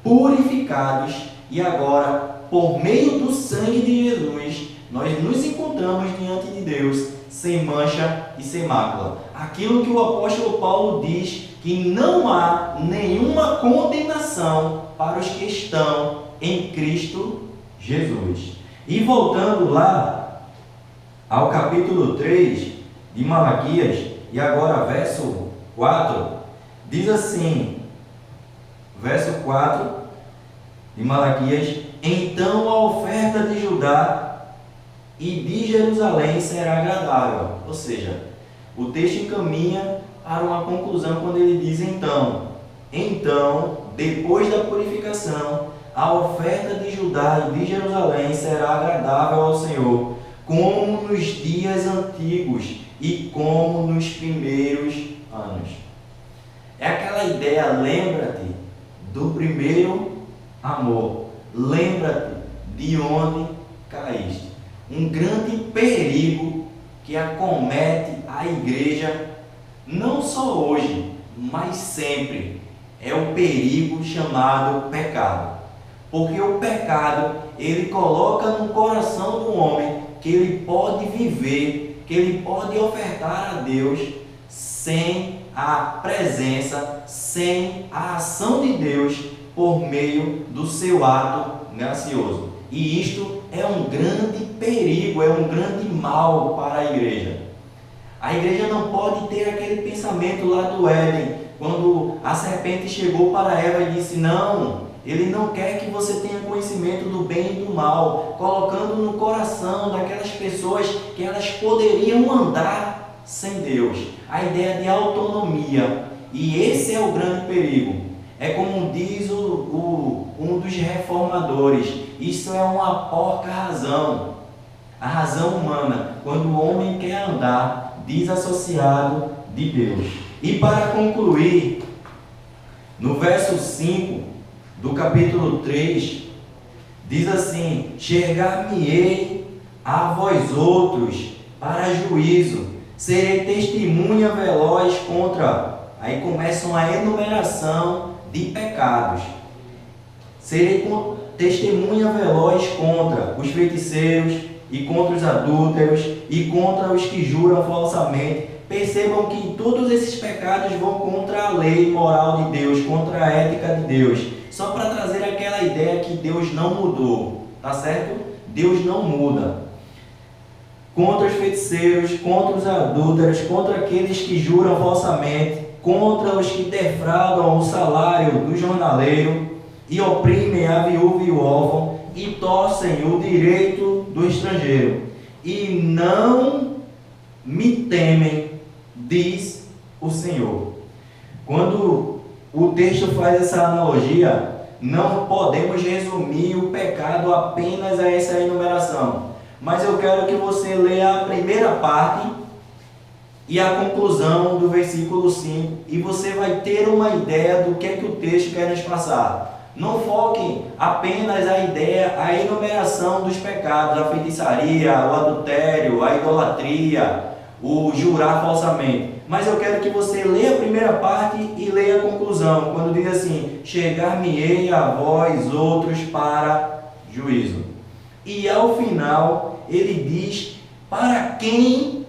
A: purificados, e agora, por meio do sangue de Jesus, nós nos encontramos diante de Deus sem mancha e sem mácula. Aquilo que o apóstolo Paulo diz, que não há nenhuma condenação para os que estão em Cristo Jesus. E voltando lá ao capítulo 3 de Malaquias, e agora verso 4, diz assim, verso 4 de Malaquias: então a oferta de Judá e de Jerusalém será agradável. Ou seja, o texto encaminha para uma conclusão quando ele diz então, depois da purificação, a oferta de Judá e de Jerusalém será agradável ao Senhor, como nos dias antigos e como nos primeiros anos. É aquela ideia, lembra-te do primeiro amor, lembra-te de onde caíste. Um grande perigo que acomete a igreja, não só hoje, mas sempre, é o perigo chamado pecado. Porque o pecado, ele coloca no coração do homem que ele pode viver, que ele pode ofertar a Deus sem a presença, sem a ação de Deus por meio do seu ato gracioso. E isto é um grande perigo, é um grande mal para a igreja. A igreja não pode ter aquele pensamento lá do Éden, quando a serpente chegou para Eva e disse: não, ele não quer que você tenha conhecimento do bem e do mal, colocando no coração daquelas pessoas que elas poderiam andar sem Deus. A ideia de autonomia. E esse é o grande perigo. É como diz um dos reformadores: isso é uma porca razão. A razão humana, quando o homem quer andar desassociado de Deus. E para concluir, no verso 5 do capítulo 3, diz assim: chegar-me-ei a vós outros para juízo, serei testemunha veloz contra... Aí começam a enumeração de pecados. Serei testemunha veloz contra os feiticeiros, e contra os adúlteros, e contra os que juram falsamente. Percebam que todos esses pecados vão contra a lei moral de Deus, contra a ética de Deus. Só para trazer aquela ideia que Deus não mudou, tá certo? Deus não muda. Contra os feiticeiros, contra os adúlteros, contra aqueles que juram falsamente, contra os que defraudam o salário do jornaleiro e oprimem a viúva e o órfão, e torcem o direito do estrangeiro, e não me temem, diz o Senhor. Quando o texto faz essa analogia, não podemos resumir o pecado apenas a essa enumeração, mas eu quero que você leia a primeira parte e a conclusão do versículo 5, e você vai ter uma ideia do que é que o texto quer nos passar. Não foquem apenas a ideia, a enumeração dos pecados, a feitiçaria, o adultério, a idolatria, o jurar falsamente. Mas eu quero que você leia a primeira parte e leia a conclusão, quando diz assim: chegar-me-ei a vós outros para juízo. E ao final ele diz para quem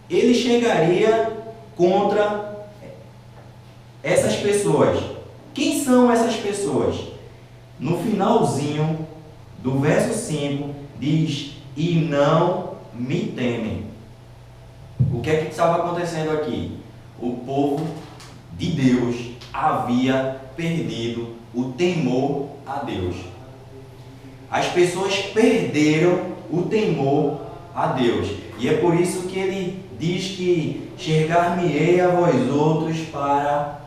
A: ele chegaria contra essas pessoas. Quem são essas pessoas? No finalzinho do verso 5 diz: e não me temem. O que é que estava acontecendo aqui? O povo de Deus havia perdido o temor a Deus. As pessoas perderam o temor a Deus. E é por isso que ele diz que chegar-me-ei a vós outros para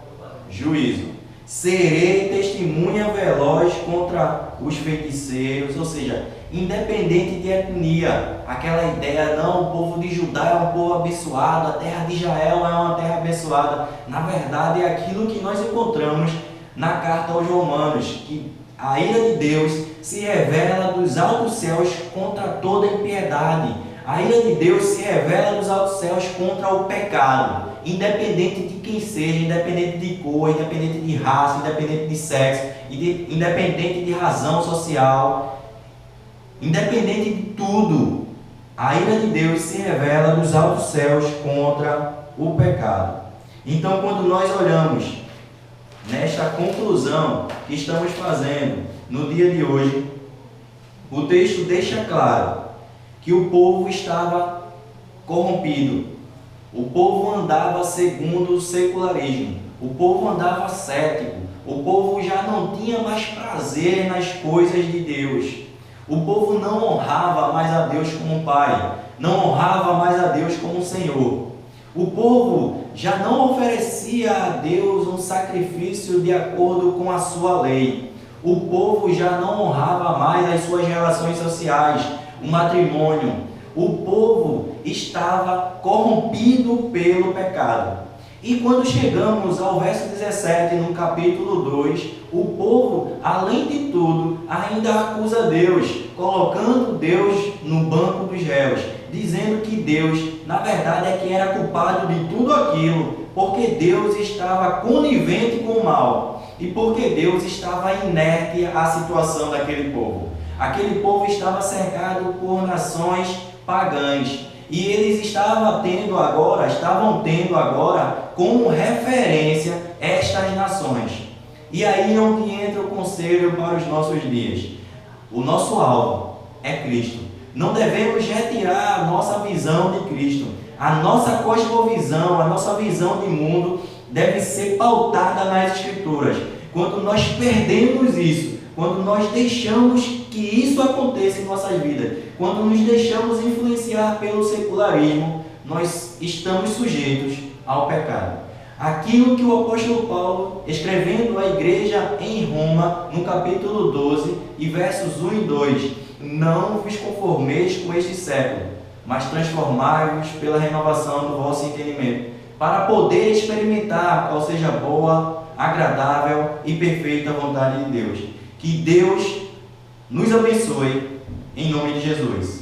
A: juízo. Serei testemunha veloz contra os feiticeiros, ou seja, independente de etnia, aquela ideia, não, o povo de Judá é um povo abençoado, a terra de Israel é uma terra abençoada. Na verdade, é aquilo que nós encontramos na carta aos Romanos, que a ira de Deus se revela dos altos céus contra toda impiedade. A ira de Deus se revela dos altos céus contra o pecado, independente de quem seja, independente de cor, independente de raça, independente de sexo, independente de razão social, independente de tudo. A ira de Deus se revela dos altos céus contra o pecado. Então, quando nós olhamos nesta conclusão que estamos fazendo no dia de hoje, o texto deixa claro que o povo estava corrompido. O povo andava segundo o secularismo. O povo andava cético. O povo já não tinha mais prazer nas coisas de Deus. O povo não honrava mais a Deus como Pai. Não honrava mais a Deus como Senhor. O povo já não oferecia a Deus um sacrifício de acordo com a sua lei. O povo já não honrava mais as suas relações sociais, o matrimônio. O povo estava corrompido pelo pecado. E quando chegamos ao verso 17, no capítulo 2, o povo, além de tudo, ainda acusa Deus, colocando Deus no banco dos réus, dizendo que Deus, na verdade, é quem era culpado de tudo aquilo, porque Deus estava conivente com o mal e porque Deus estava inerte à situação daquele povo. Aquele povo estava cercado por nações pagãs e eles estavam tendo agora como referência estas nações. E aí é onde entra o conselho para os nossos dias. O nosso alvo é Cristo. Não devemos retirar a nossa visão de Cristo. A nossa cosmovisão, a nossa visão de mundo deve ser pautada nas Escrituras. Quando nós perdemos isso, quando nós deixamos que isso aconteça em nossas vidas, quando nos deixamos influenciar pelo secularismo, nós estamos sujeitos ao pecado. Aquilo que o apóstolo Paulo, escrevendo à igreja em Roma, no capítulo 12, e versos 1 e 2, não vos conformeis com este século, mas transformai-vos pela renovação do vosso entendimento, para poder experimentar qual seja a boa, agradável e perfeita vontade de Deus. Que Deus nos abençoe, em nome de Jesus.